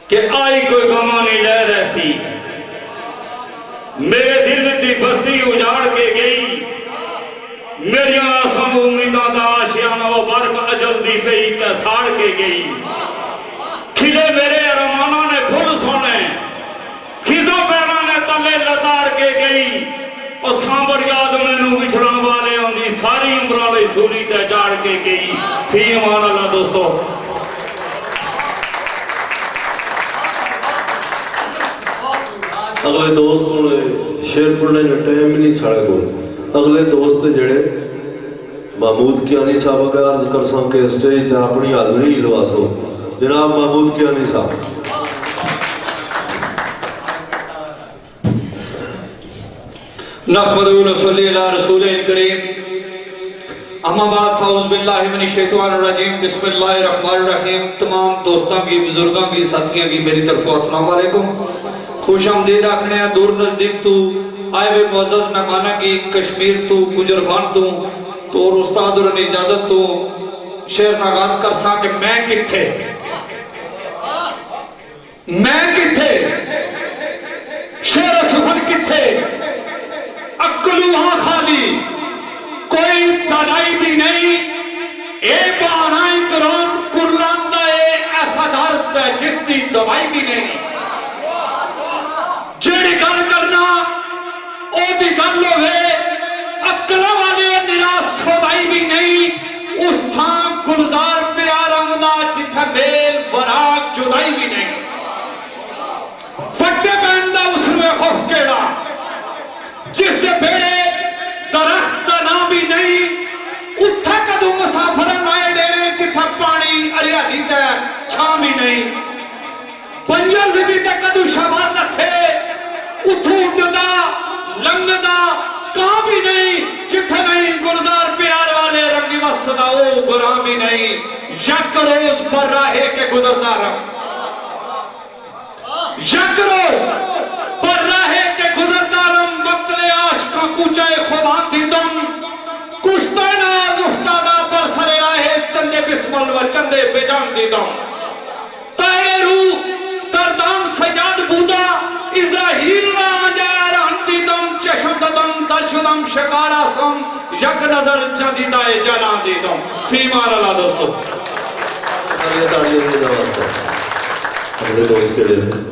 کہ آئی کوئی گمانی لہر ایسی میرے دل دی بستی اجاڑ کے گئی میری آسان امیدان دا آشیانہ و برق اجل دی پئی تے ساڑ کے گئی کھلے میرے ارمانہ نے کھل سونے خیزہ پینا نے تلے لتار کے گئی اور سامبر یاد میں نو بچھڑن والے ہوندی ساری عمرہ لئی سولی تے جاڑ کے گئی فی امان اللہ دوستو اگلے دوست شیر پڑھنے جو ٹائم نہیں ساڑے کو اگلے دوست جڑے محمود کیانی صاحب کا عرض کر ساں کے اسٹیج تے اپنی حاضری لوا سو جناب محمود کیانی صاحب نحمدہ و صلی اللہ رسول کریم اما بعد فاؤز باللہ من الشیطان الرجیم بسم اللہ الرحمن الرحیم تمام دوستاں کی بزرگاں کی ساتھیاں کی میری طرف السلام علیکم خوش آمدید آکھنے ہیں دور نزدیک تو آئے ہوئے معزز مہمانہ کی کشمیر تو گجر خان تو اور استاد اور اجازت تو شعر ناغاز کر ساں کہ میں کتھے شعر سخن کتھے اکلوہاں خالی کوئی تنائی بھی نہیں اے بانائی کرون کرلاندہ اے ایسا دارت ہے جس دی دوائی بھی نہیں جیڑی گل کرنا او دی گل ہوئے اکلہ والے نراس سودائی بھی نہیں اس تھاں گلزار پیار امنا جتھا میل وراک جدائی بھی نہیں فٹے بیندا اس روے خوف کیڑا جس دے بیڑے درخت کا نام بھی نہیں اتھا کدو مسافران آئے ڈیرے جتھا پانی اریالی تے چھام ہی نہیں پنجر سے بھی تے کدو شبان نہ تھے اتھو اٹھدا لنگدا کہاں بھی نہیں جتھا نہیں گلزار پیار والے رنگی مسدہ او گرام ہی نہیں یک روز پر راہے کے گزرتا رہا یک روز پر راہے کے گزرتا رہا مقتل عاشقاں کوچائے خوبان دیدم کشتہ ناز افتادہ برسر راہے چندے بسمل و چندے بیجان دیدم تائے روح دردام سیاد بودا ازراہیل را آجائے رہن دیدم چشم زدم دل شدم شکارا سم یک نظر جدیدہ جانا دیدم فی مان اللہ دوستو یہ تاڑیوں میں جواب ہے اگلے دوست کے لئے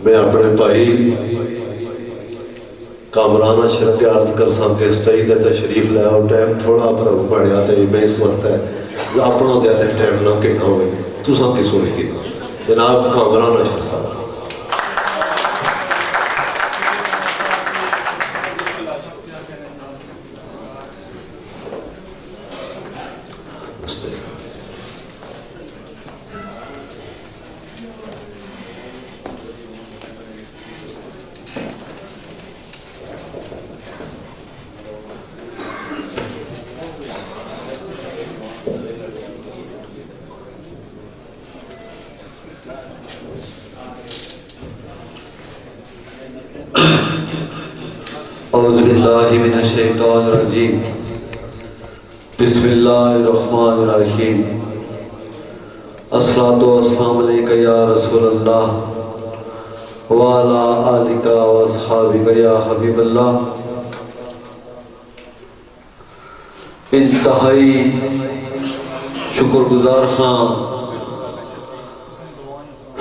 میں اپنے بھائی کامران اشرف کے عرض کر سکتے اسٹیج تے تشریف لے اور ٹائم تھوڑا پر بڑھیا تے میں اس وقت ہے اپنا زیادہ ٹائم نہ کہنا ہوئے تو سب کی سوئی کی جناب کامران اشرف صاحب اعوذ باللہ من الشیطان الرجیم بسم اللہ الرحمن الرحیم الصلاة والسلام علیکہ یا رسول اللہ وعلا آلکہ واصحابکہ یا حبیب اللہ انتہائی شکر گزار خان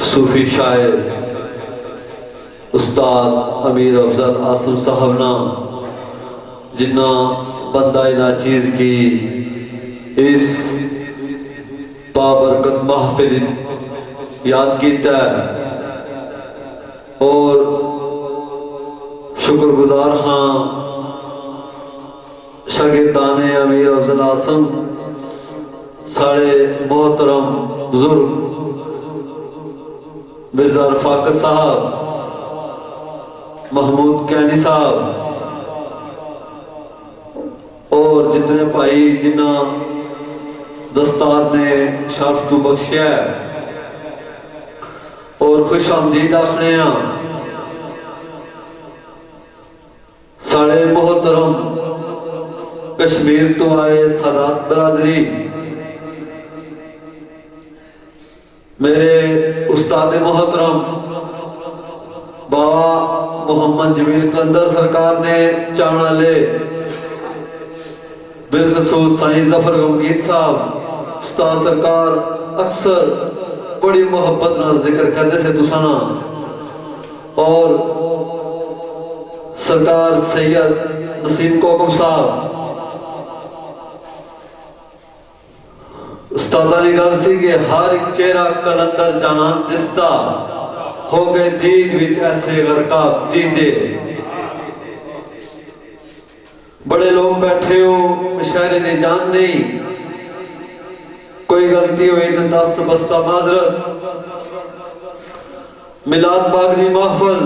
صوفی شاعر استاد امیر افضل عاصم صاحب نا جنہ بندہ ناچیز کی اس بابرکت محفل یاد کیتا ہے اور شکر گزار ہاں شاگردان امیر افضل اعظم ساڑے محترم بزرگ مرزا رفاقت صاحب محمود کینی صاحب اور جتنے بھائی جنہ دستار نے شرف تو بخشیا ہے اور خوش آمدید آخنے ہیں ساڑے محترم کشمیر تو آئے سادات برادری، میرے استاد محترم بابا محمد جمیل قلندر سرکار نے چانا لے، بالخصوص سائیں ظفر غمگین صاحب استاد سرکار اکثر بڑی محبت نال ذکر کرنے سے تسانا، اور سرکار سید نسیم کوکب صاحب استادہ نے گل سی کہ ہر ایک چہرہ کلندر جانان دستا ہو گئے دید وچ ایسے غرقاب دیدے، بڑے لوگ بیٹھے ہو مشاعرے نے جان نہیں، کوئی غلطی ہوئی تو دست بستہ معذرت۔ میلاد باغری محفل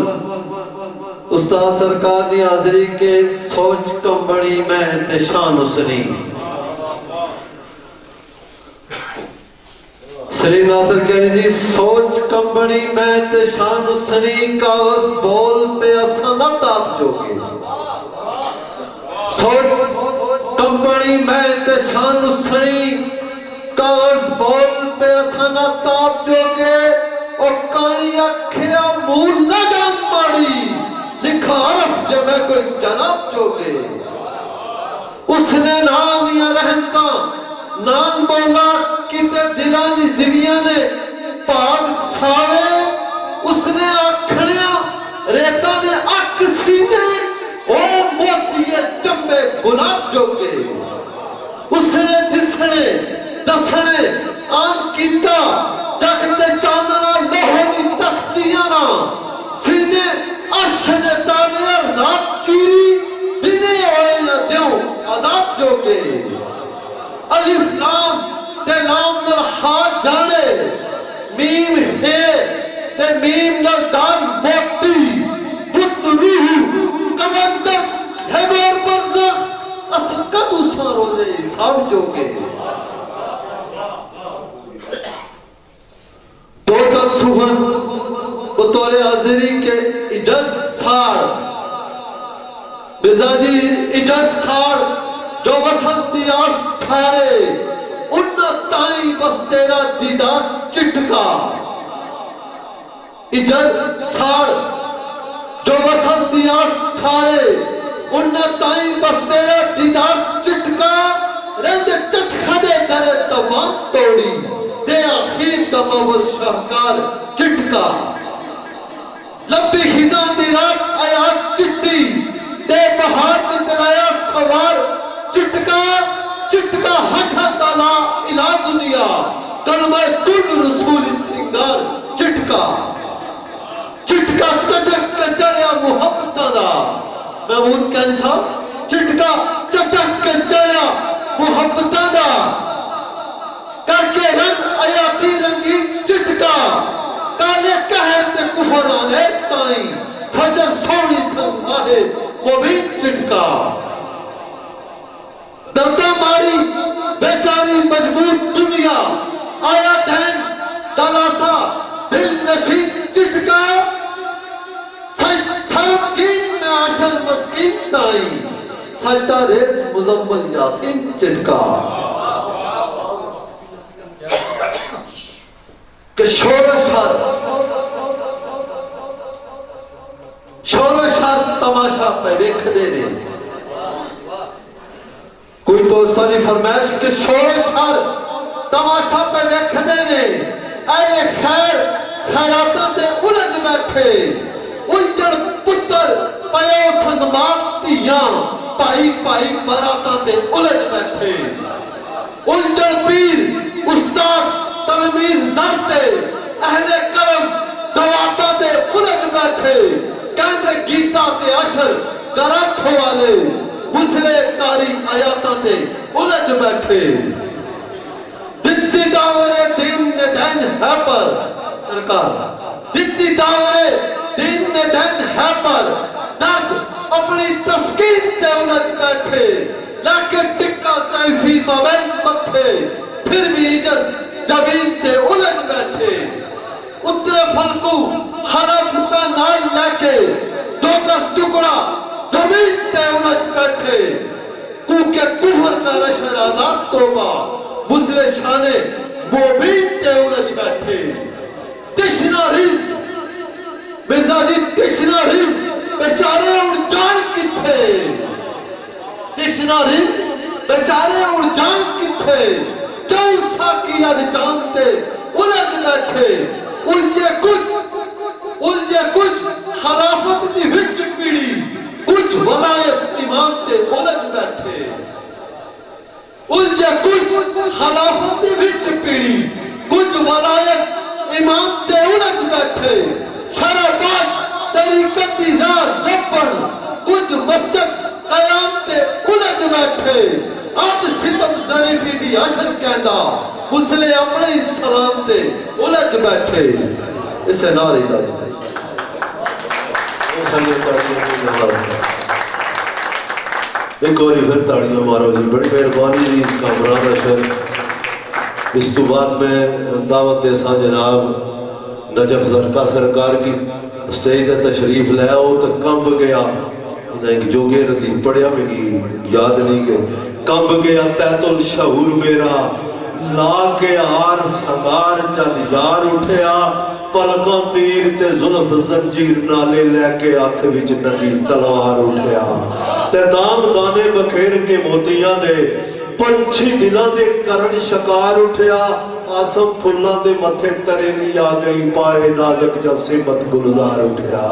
استاد سرکار نے حاضری کے سوچ کم بڑی میں تے شان حسنی، سلیم ناصر کہنے جی سوچ کم بڑی میں تے شان حسنی، کاغذ بول پہ اسنت آپ جو گے، سوچ کم بڑی میں تے شان حسنی، کاغذ بول پہ اسنت آپ جو گے، اور کانی اکھیا مول نہ جان پاڑی، لکھا عرف جمع کوئی جناب جو گے، اس نے نام یا رحمتا نام بولا کتے دلانی زمیاں نے پاک ساوے، اس نے آکھڑیا ریتا نے اک سینے، او موتی چمبے گلاب جو کے، اس نے دسنے آن کیتا جاکتے چاندنا لوہنی تختیاں نا، سینے عرش نے تانیر رات چیری، بینے ہوئے نہ دیوں عذاب جو کے، الف لام تے لام نر ہاتھ جانے، میم ہے تے میم نر دان موتی، بت روح کمندر ہے گور برزخ، اسکت اسا روزے سامجھو گے، دو تک سوہن بطور حاضری کے اجاز ساڑ، بزادی اجاز ساڑ جو وسنتی آس تھارے، انہ تائیں بس تیرا دیدار چٹکا، اجاز ساڑ جو وسنتی آس تھارے، انہ تائیں بس تیرا دیدار چٹکا، رند چٹکھا دے درے تمام توڑی، دے آخیر دماول شاہکار چٹکا، لبی خزان دی رات آیات چٹی، دے بہار میں دلایا سوار چٹکا، چٹکا حشر دالا الہ دنیا، کلمہ کل رسول سنگار چٹکا، چٹکا چٹک کے چڑیا محبت دا، محمود کہنے صاحب چٹکا چٹک کے چڑیا محبت دا، کر کے رنگ آیاتی رنگی چٹکا، کالے کہر تے کفر آلے تائیں، فجر سونی سنگاہے مبین چٹکا، دردہ ماری بیچاری مجبور دنیا، آیا دین دلاسا دل نشین چٹکا، سرمگین میں عاشر مسکین تائیں، سجدہ ریز مزمل یاسین چٹکا، کہ شور و شر تماشا پہ ویکھ دے دے، کوئی دوستانی فرمائش کہ شور و شر تماشا پہ ویکھ دے دے، اے خیر خیراتاں تے الجھ بیٹھے، الجھڑ پتر پیو سنگمات تیاں، پائی پائی براتاں تے الجھ بیٹھے، الجھڑ پیر استاد تلمیز زرتے، اہل کرم دواتاں تے الجھ بیٹھے، کہندے گیتا تے عشر گراتھ والے، مسلے کاری آیاتاں تے الجھ بیٹھے دتی داورے دین نے دین ہے پر سرکار دتی داورے دین نے دین ہے پر درد اپنی تسکین تے الجھ بیٹھے لیکن ٹکا سیفی موین متھے پھر بھی عجز جبین تے الجھ بیٹھے اترے فلکو حرف کا نال لے کے دو دس ٹکڑا زمین تے الجھ بیٹھے کیونکہ کفر کا رشر آزاد توبہ مسلے شانے مومین تے الجھ بیٹھے تشنا ریم مرزا جی تشنا ریم بیچارے اور جان کتھے تشنا ریم بیچارے اور جان کتھے کیوں ساکی آج جانتے الجھ بیٹھے الجھے کچھ خلافت دی وچ پیڑی کچھ ولایت امام تے الجھ بیٹھے الجھے کچھ خلافت دی وچ پیڑی کچھ ولایت امام تے الجھ بیٹھے شرابات طریقت دی راہ نپن کچھ مسجد قیام تے الجھ بیٹھے اب ستم ظریفی بھی عشر کہندا مسلے اپنے سلام تے الجھ بیٹھے اسے ناری جائے ایک اور پھر تاڑیاں مارو جی بڑی مہربانی جی کامران اشر اس تو بعد میں دعوت دیسا جناب نجف زرکا سرکار کی اسٹیج تشریف لے آؤ تو کمب گیا ایک جوگے ردی پڑھیا میں کی یاد نہیں کہ کمب گیا تحت الشہور میرا لا کے آر سگار چند یار اٹھیا پلکوں تیر تے ظلف زنجیر نالے لے کے ہاتھ وچ ننگی تلوار اٹھیا تے دام دانے بکھیر کے موتیاں دے پنچھی دلان دے کرن شکار اٹھیا آسم پھلاں دے متھے تریلی آ گئی پائے نازک جب سے مت گلزار اٹھیا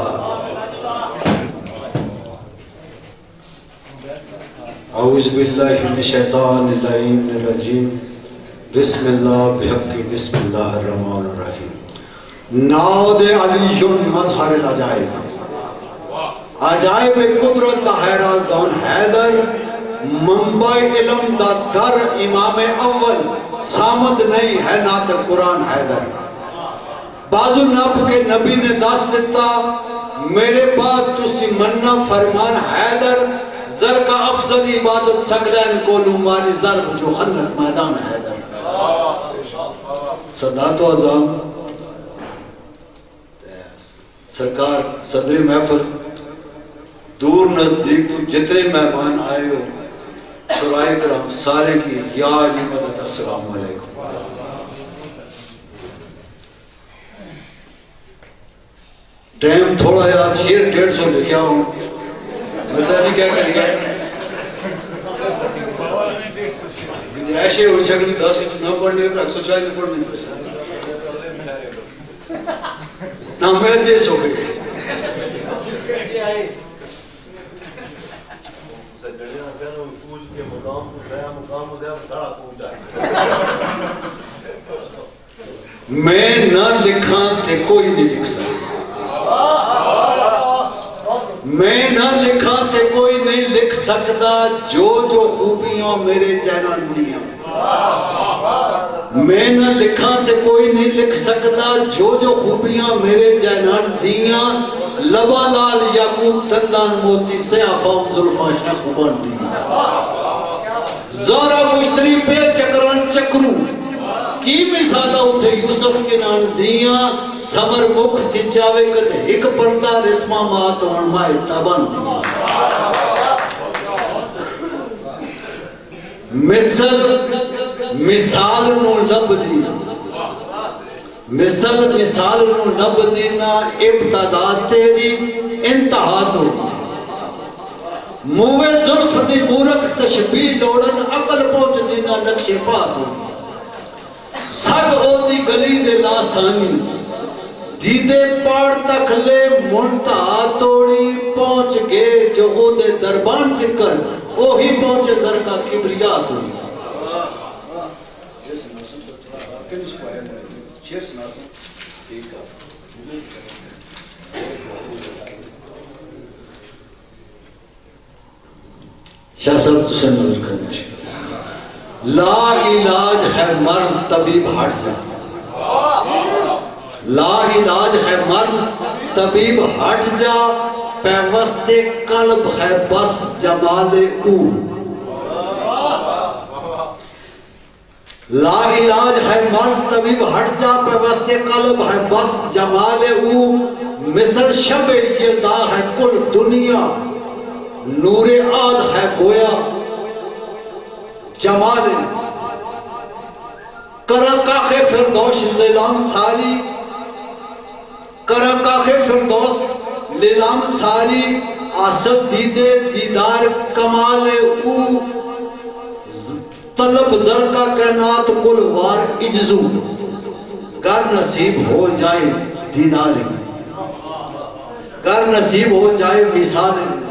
اعوذ باللہ من الشیطان اللعین الرجیم بسم اللہ بحق بسم اللہ الرحمن الرحیم ناد علی مظہر العجائب عجائب قدرت دا حیراز دون حیدر منبع علم دا در امام اول سامد نہیں ہے نات قرآن حیدر بازو ناپ کے نبی نے دست دیتا میرے بعد تسی مننا فرمان حیدر زر کا افضل عبادت سگلین کو لومانی ضرب جو خندق میدان حیدر صدات و عظام سرکار صدر محفل دور نزدیک تو جتنے مہمان آئے ہو سرائے کرام سارے کی یا علی مدد السلام علیکم ٹائم تھوڑا یاد شیر 150 لکھیا ہوں مرزا جی کیا کریں گے ایسے ہوئی شکل 10 وچ نہ پڑھنے پر 140 میں پڑھنے پر نہ میں جیس ہو گئے میں نہ لکھاں تے کوئی نہیں لکھ سکتا میں نہ لکھاں تے کوئی نہیں لکھ سکتا جو خوبیاں میرے جینان دیاں میں نہ لکھاں تے کوئی نہیں لکھ سکتا جو خوبیاں میرے جینان دیاں لبا لال یعقوب تندان موتی سے افام ظلفاں شیخ خوبان دیاں زورا مشتری پہ چکران چکرو کی مثالہ اتھے یوسف کے نان دیاں سمر مکھ تھی چاوے کتے ایک پردہ رسمہ مات ونمائے تابان دیاں مثال نو لب دینا مثال نو لب دینا ابتدا تیری انتہا تو موے ظلف دی مورک تشبیح لوڑن عقل پہنچ دینا نقش پات ہو سگ او دی گلی دے لاسانی دیدے پاڑ تک لے منتہا توڑی پہنچ گئے جو او دے دربان تکر اوہی پہنچے زر کا کبریات ہوئی شاہ صاحب تسے نظر کرنا چاہیے لا علاج ہے مرض طبیب ہٹ جا لا علاج ہے مرض طبیب ہٹ جا پیوست قلب ہے بس جمال او لا علاج ہے مرض طبیب ہٹ جا پیوست قلب ہے بس جمال او مثل شب یلدا ہے کل دنیا نور عاد ہے گویا جمال کرکاخ فردوس لیلام ساری کرکاخ فردوس لیلام ساری آسد دیدے دیدار کمال او طلب زر کا کائنات کل وار اجزو گر نصیب ہو جائے دیدار گر نصیب ہو جائے وصال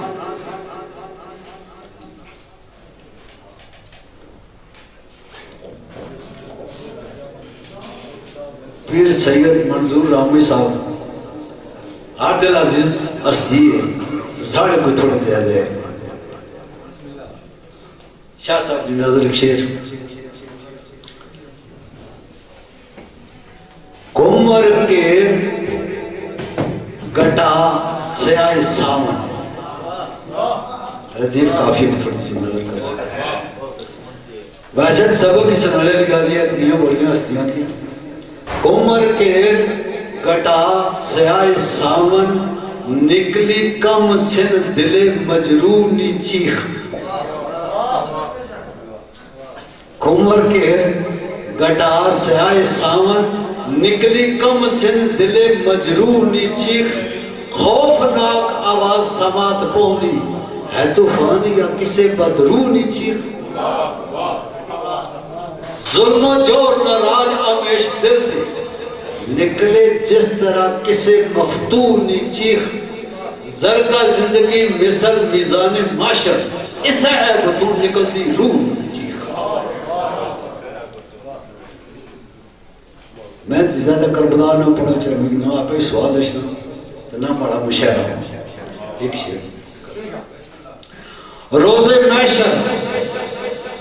پیر سید منظور رامی صاحب عادل عزیز ہستی ہے ساڑھے کوئی تھوڑے زیادہ ہے شاہ صاحب کی نظر ایک شیر کمر کے گٹا سیاہ سامن ردیف کافی بھی تھوڑی سی نظر کر سکتے ویسے سبق کی سنالے لگا لیا اتنیاں بڑیاں ہستیاں کی کمر کے گٹا سیاہ سامن نکلی کم سن دل مجرونی چیخ کمر کے گٹا سیاہ سامن نکلی کم سن دل مجرونی چیخ خوفناک آواز سماعت پوندی ہے طوفان یا کسے بدرونی چیخ ظلم و جور نراج آمیش دل دے نکلے جس طرح کسے مفتونی چیخ زرگا زندگی مثل میزان معاشر اسے ہے بطور نکل دی روح چیخ میں زیادہ کربلا نہ پڑھا چاہتا ہوں نہ آپ ہی سوال اشنا تو نہ پڑھا مشاہرہ ایک شیر روز محشر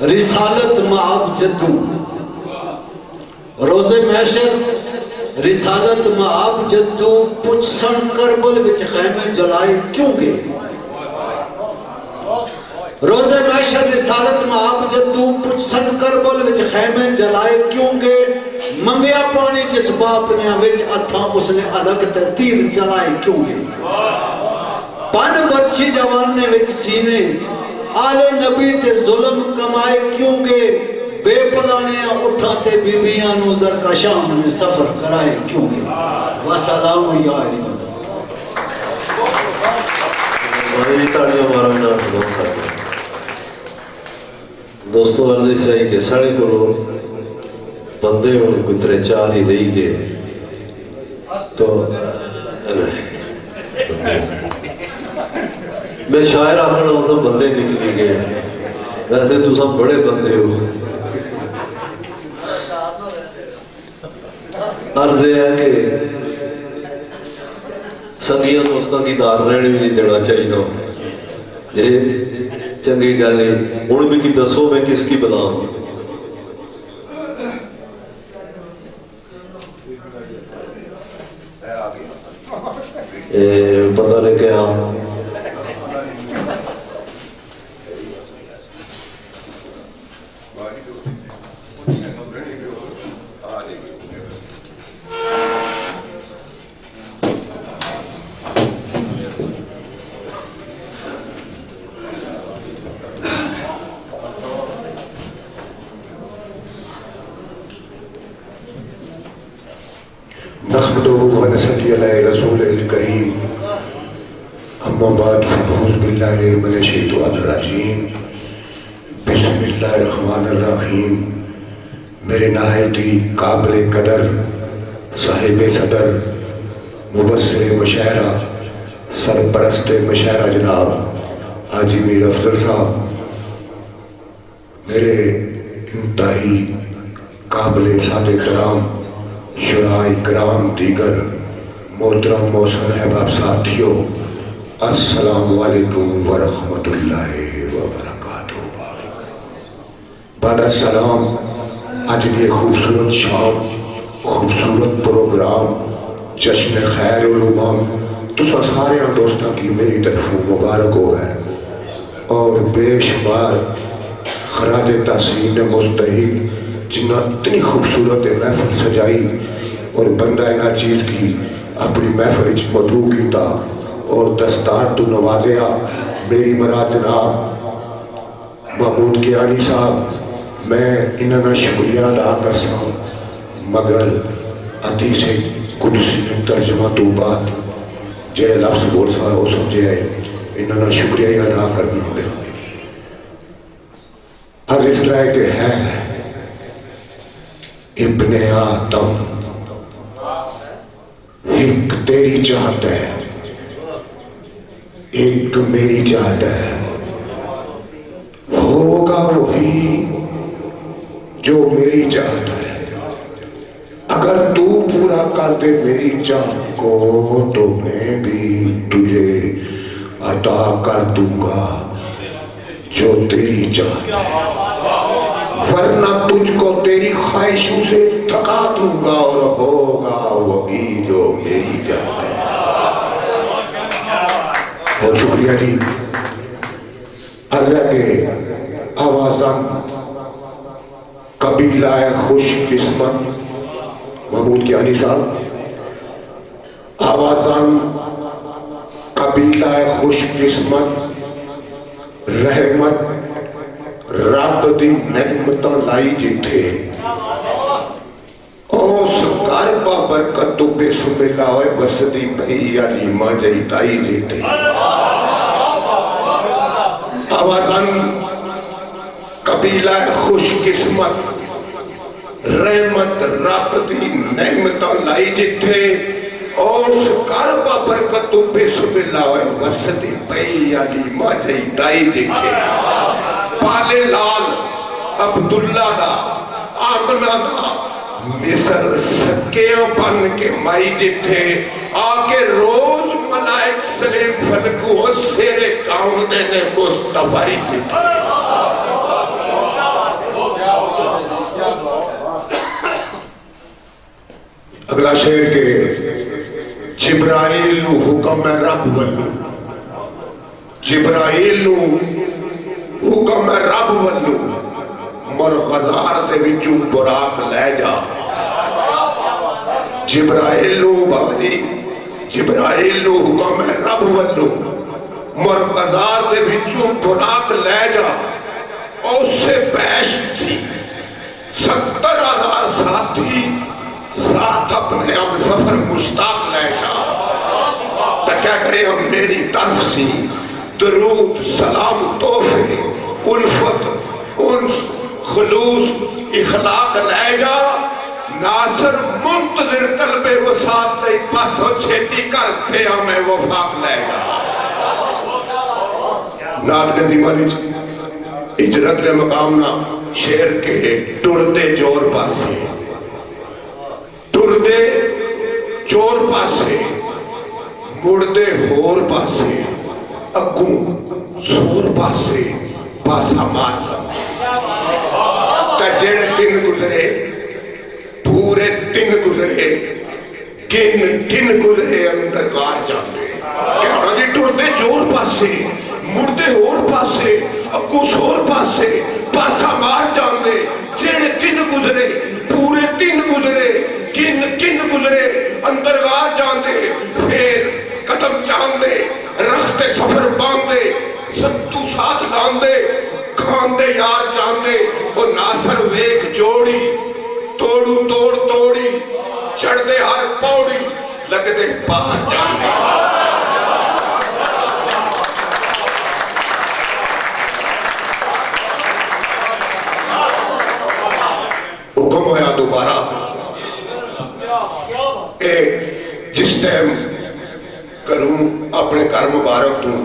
رسالت معاب جدو روز محشر رسالت معاب جدو پچھ سن کربل وچ خیمے جلائے کیوں گے روز محشر رسالت معاب جدو پچھ سن کربل وچ خیمے جلائے کیوں گے منگیا پانی جس باپ نے وچ اتھا اس نے الگ تے تیر جلائے کیوں گے پن برچی جوان نے وچ سینے آلے نبی تے ظلم کمائے کیوں گے بے پلانیاں اٹھاتے بیبیاں نو زرکا شام میں سفر کرائے کیوں گے وسلام یا علی مدد ہماری تاڑیاں مارا نام دوستو عرضی سرائی کے ساڑے کرو بندے ان کترے چار ہی رہی گئے تو میں شاعر آخر ہوتا بندے نکلی گئے ویسے تو سب بڑے بندے ہو عرض ہے کہ سنگیاں دوستوں کی دار رہنے بھی نہیں دینا چاہیے نا یہ چنگی گالی ہوں بھی کی دسو میں کس کی بلا ہوں پتہ نہیں کیا نحمده ونصلي على رسول الكريم اما بعد فاعوذ بالله من الشیطان الرجیم بسم اللہ الرحمن الرحیم میرے نہایت ہی قابل قدر صاحب صدر مبصر مشاعرہ سرپرست مشاعرہ جناب حاجی میر افضل صاحب میرے انتہائی قابل سادہ کرام شرائع کرام دیگر محترم موسن احباب ساتھیوں السلام علیکم ورحمۃ اللہ وبرکاتہ بعد السلام آج یہ خوبصورت شام خوبصورت پروگرام جشن خیر الامام تو سارے دوستوں کی میری طرف مبارک ہو ہے اور بے شمار خراج تحسین مستحق جنہ اتنی خوبصورت محفل سجائی اور بندہ اینا چیز کی اپنی محفل مدعو کیتا اور دستار تو نوازیا میری مراد جناب محمود کیانی صاحب میں انہاں شکریہ ادا کر سا مگر حدیث قدسی ترجمہ تو بعد جے لفظ بول سا ہو سمجھے ہے انہاں شکریہ ادا کرنا ہوگا ہر اس طرح کے ہے ابن آدم ایک تیری چاہت ہے ایک میری چاہت ہے ہوگا وہی جو میری چاہت ہے اگر تو پورا کر دے میری چاہت کو تو میں بھی تجھے عطا کر دوں گا جو تیری چاہت ہے ورنہ تجھ کو تیری خواہشوں سے تھکا دوں گا اور ہوگا وہی جو میری چاہت ہے بہت شکریہ جی عرض ہے کہ آوازان قبیلہ خوش قسمت محمود کیانی صاحب آوازان قبیلہ خوش قسمت رحمت رب دی نعمتاں لائی جتھے اس گھر با برکت تو بسم اللہ ہوئے بسدی بھئی علیمہ جائی تائی جتھے آوازان قبیلہ خوش قسمت رحمت رب دی نعمتاں لائی جتھے اس گھر با برکت تو بسم اللہ ہوئے بسدی بھئی علیمہ جائی تائی جتھے پالے لال عبداللہ دا آمنہ دا مصر سکیاں بن کے مائی جتھے آکے روز ملائک سلیم فلکو اور سیرے کاؤں دینے مصطفی جتھے اگلا شعر کے جبرائیل نو حکم رب ولو جبرائیل نو حکم رب ولو مرغزار دے وچوں براق لے جا جبرائیل نو بابا جی جبرائیل نو حکم رب ولو مرغزار دے وچوں براق لے جا اور اس سے بیش تھی 70,000 ساتھی ساتھ اپنے ہم سفر مشتاق لے جا تو کیا کرے ہم میری طرف سی درود سلام تحفے الفت انس خلوص اخلاق لے جا ناصر منتظر قلب وسعت نہیں بس ہو چھیتی کر پہ ہمیں وفاق لے جا نات نظیم علی اجرت لے مقامنا شیر کے ٹردے جور پاسے ٹردے جور پاسے مردے ہور پاسے اگوں زور پاسے پاسا مار تجڑ دن گزرے پورے دن گزرے گن گزرے اندر غار جاندے کیا ہونا جی ٹردے جور پاسے مردے ہور پاسے اگوں زور پاسے پاسا مار جاندے جڑ دن گزرے پورے دن گزرے گن گزرے اندر غار جاندے پھر قدم چاندے رخت سفر باندے ستو ساتھ لاندے کھاندے یار جاندے وہ ناصر ویک جوڑی توڑو توڑ توڑی چڑھ دے ہر پوڑی لگ دے پار جاندے حکم ہویا دوبارہ جس ٹائم کروں اپنے کار مبارک توں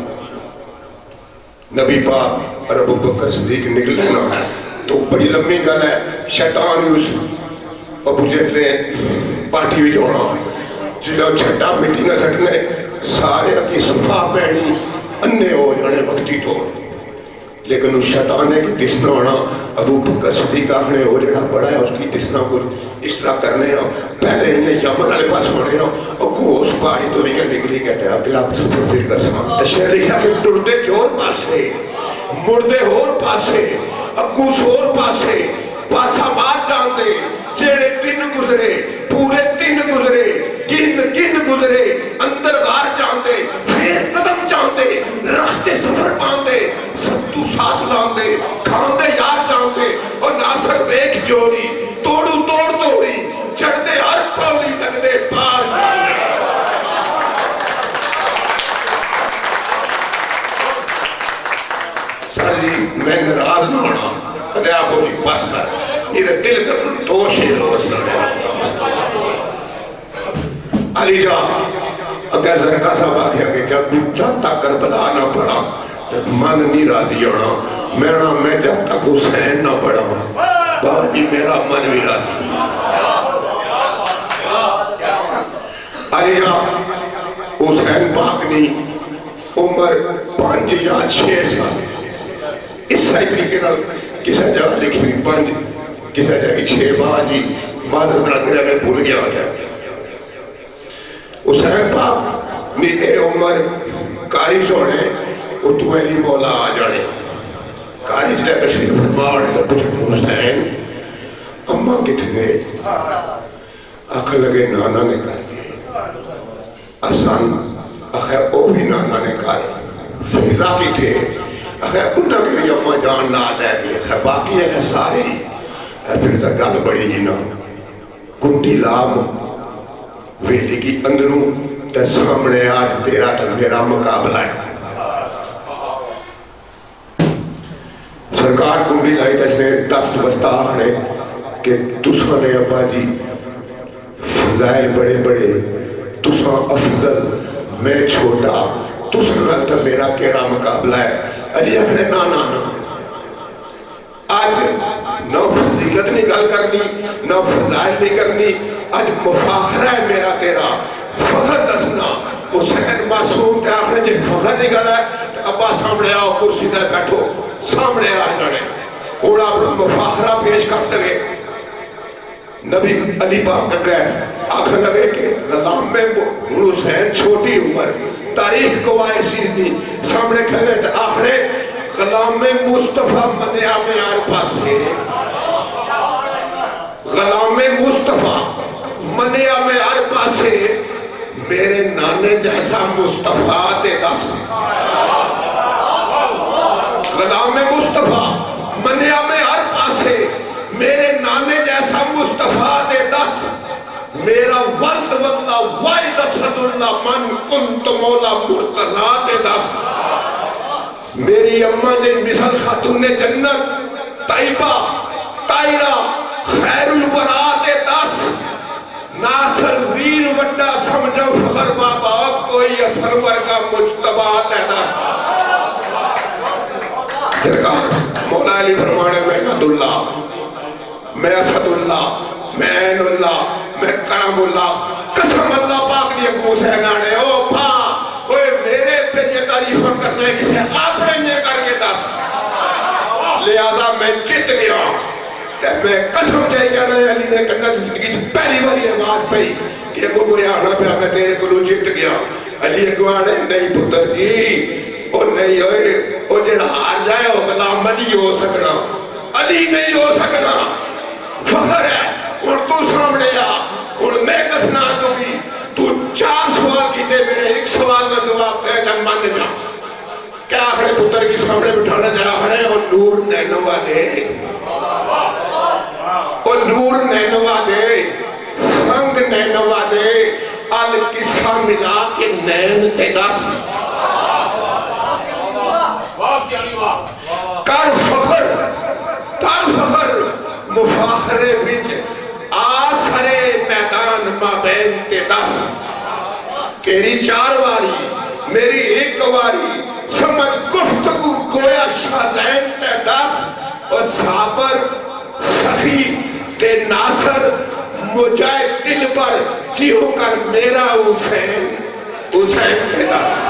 نبی پاک اور ابو بکر صدیق نکل لینا تو بڑی لمبی گل ہے شیطان یوسف ابو جہل نے پارٹی بھی جوڑا جسا چھٹا مٹی نہ سکنے سارے کی صفحہ پہنی انے ہو جانے وقتی طور لیکن اس شیطان ہے کہ دسنا ہونا ابو بکر صدیق آخنے ہو جڑا بڑا ہے اس کی دسنا کو اس طرح کرنے ہیں پہلے انہیں یمن والے پاس ہونے ہیں اور کو اس پہاڑی تو یہ نکلی کہتے ہیں اگلا سفر پھر کر سما تشہر لکھا کہ ٹردے جور پاسے مردے ہور پاسے اگوس ہور پاسے پاسا بات جان دے جیڑے دن گزرے پورے دن گزرے گن گزرے اندر غار جان دے پھر قدم جان دے رخت سفر پان دے ستو ساتھ لان دے کھان دے یار جان دے اور ناصر ویک جوڑی توڑو توڑ توڑی چڑھ دے ہر پولی لگ دے پار سر جی میں نراز نہ ہونا کدے آپ ہو جی بس کر یہ دل کر دو شیر ہو سکتے علی جا اگر زرکا صاحب آگیا کہ جب جب تک کربلا نہ پڑھا تو من نہیں راضی ہونا میں جب تک حسین نہ پڑھا بابا جی میرا من بھی راضی علی جا حسین پاک نہیں عمر 5 یا 6 سال اس سائیکلی کے نال کسا جگہ لکھی بھی 5 کسا جگہ 6 باجی معذرت نہ کرے میں بھول گیا گیا حسین پاک میرے عمر کاری سوڑے وہ تو علی مولا آ جانے کاری سے تشریف فرماؤڑے تو پوچھو حسین اماں کتنے آخر لگے نانا نے کر دیے آسان آخر او بھی نانا نے کر فضا کی تھے آخر انہوں کے لیے اماں جان نہ لے دی آخر باقی ہے سارے پھر تک گل بڑی جینا کنٹی لام ویلی کی اندروں تے سامنے آج تیرا تا میرا مقابلہ ہے سرکار کنڈی لائی تس نے دست بستا آخنے کہ تسا نے ابا جی فضائل بڑے بڑے تسا افضل میں چھوٹا تسا نالتا میرا کیڑا مقابلہ ہے علی آخنے نا نا نا آج نہ فضیلت نہیں گل کرنی نہ فضائل نہیں کرنی آج مفاخرہ ہے میرا تیرا فخر دسنا حسین معصوم تے آخر جی فخر نہیں گل ہے تو ابا سامنے آؤ کرسی دے بیٹھو سامنے آ جانے اوڑا اپنا مفاخرہ پیش کرتے گئے نبی علی پاک گئے آخر لگے کہ غلام میں حسین چھوٹی عمر تاریخ کو آئے چیز نہیں سامنے کھلے تو آخر غلام مصطفیٰ منیا میں آر پاسے غلام مصطفیٰ منیا میں آر پاسے میرے نانے جیسا مصطفیٰ تے دس غلام مصطفیٰ منیا میں آر پاسے میرے نانے جیسا مصطفیٰ تے دس میرا ولد واللہ واحد اسد اللہ من کنت مولا مرتضی تے دس میری اماں جی مثل خاتون جنت طیبہ طائرہ خیر الورات دس ناصر ویر وڈا سمجھو فخر بابا کوئی اثر ورگا مجتبہ تے دس سرکار مولا علی فرمانے میں عبد اللہ میں اسد اللہ میں عین اللہ میں کرم اللہ قسم اللہ پاک نے ابو حسین آنے او بھا اوے میرے پہ یہ تعریفوں کرنا ہے کسے آپ نے یہ کر کے دس لہذا میں جت گیا کہ میں قسم چاہیے جانا ہے علی نے کرنا زندگی سے پہلی باری آواز پہی کہ اگو کوئی آنا پہ میں تیرے کو جت گیا علی اگوانے نہیں پتر جی او نہیں ہوئے او جن ہار جائے او غلام نہیں ہو سکنا علی نہیں ہو سکنا فخر ہے اور تو سامنے آ اور میں دسنا دوں گی تو 4 سوال کی دے میرے 1 سوال میں جواب دے جب مان جا کیا آخرے پتر کی سامنے بٹھانا جا آخرے اور نور نینوا دے اور نور نینوا دے سنگ نینوا دے آل قصہ ملا کے نین تے دس کر فخر تر فخر مفاخرے بچ آسرے میدان مابین تے دس تیری 4 واری میری 1 واری سمجھ گفتگو گویا شازین تے دس اور صابر سخی تے ناصر مجھے دل پر چیہو کر میرا حسین تے دس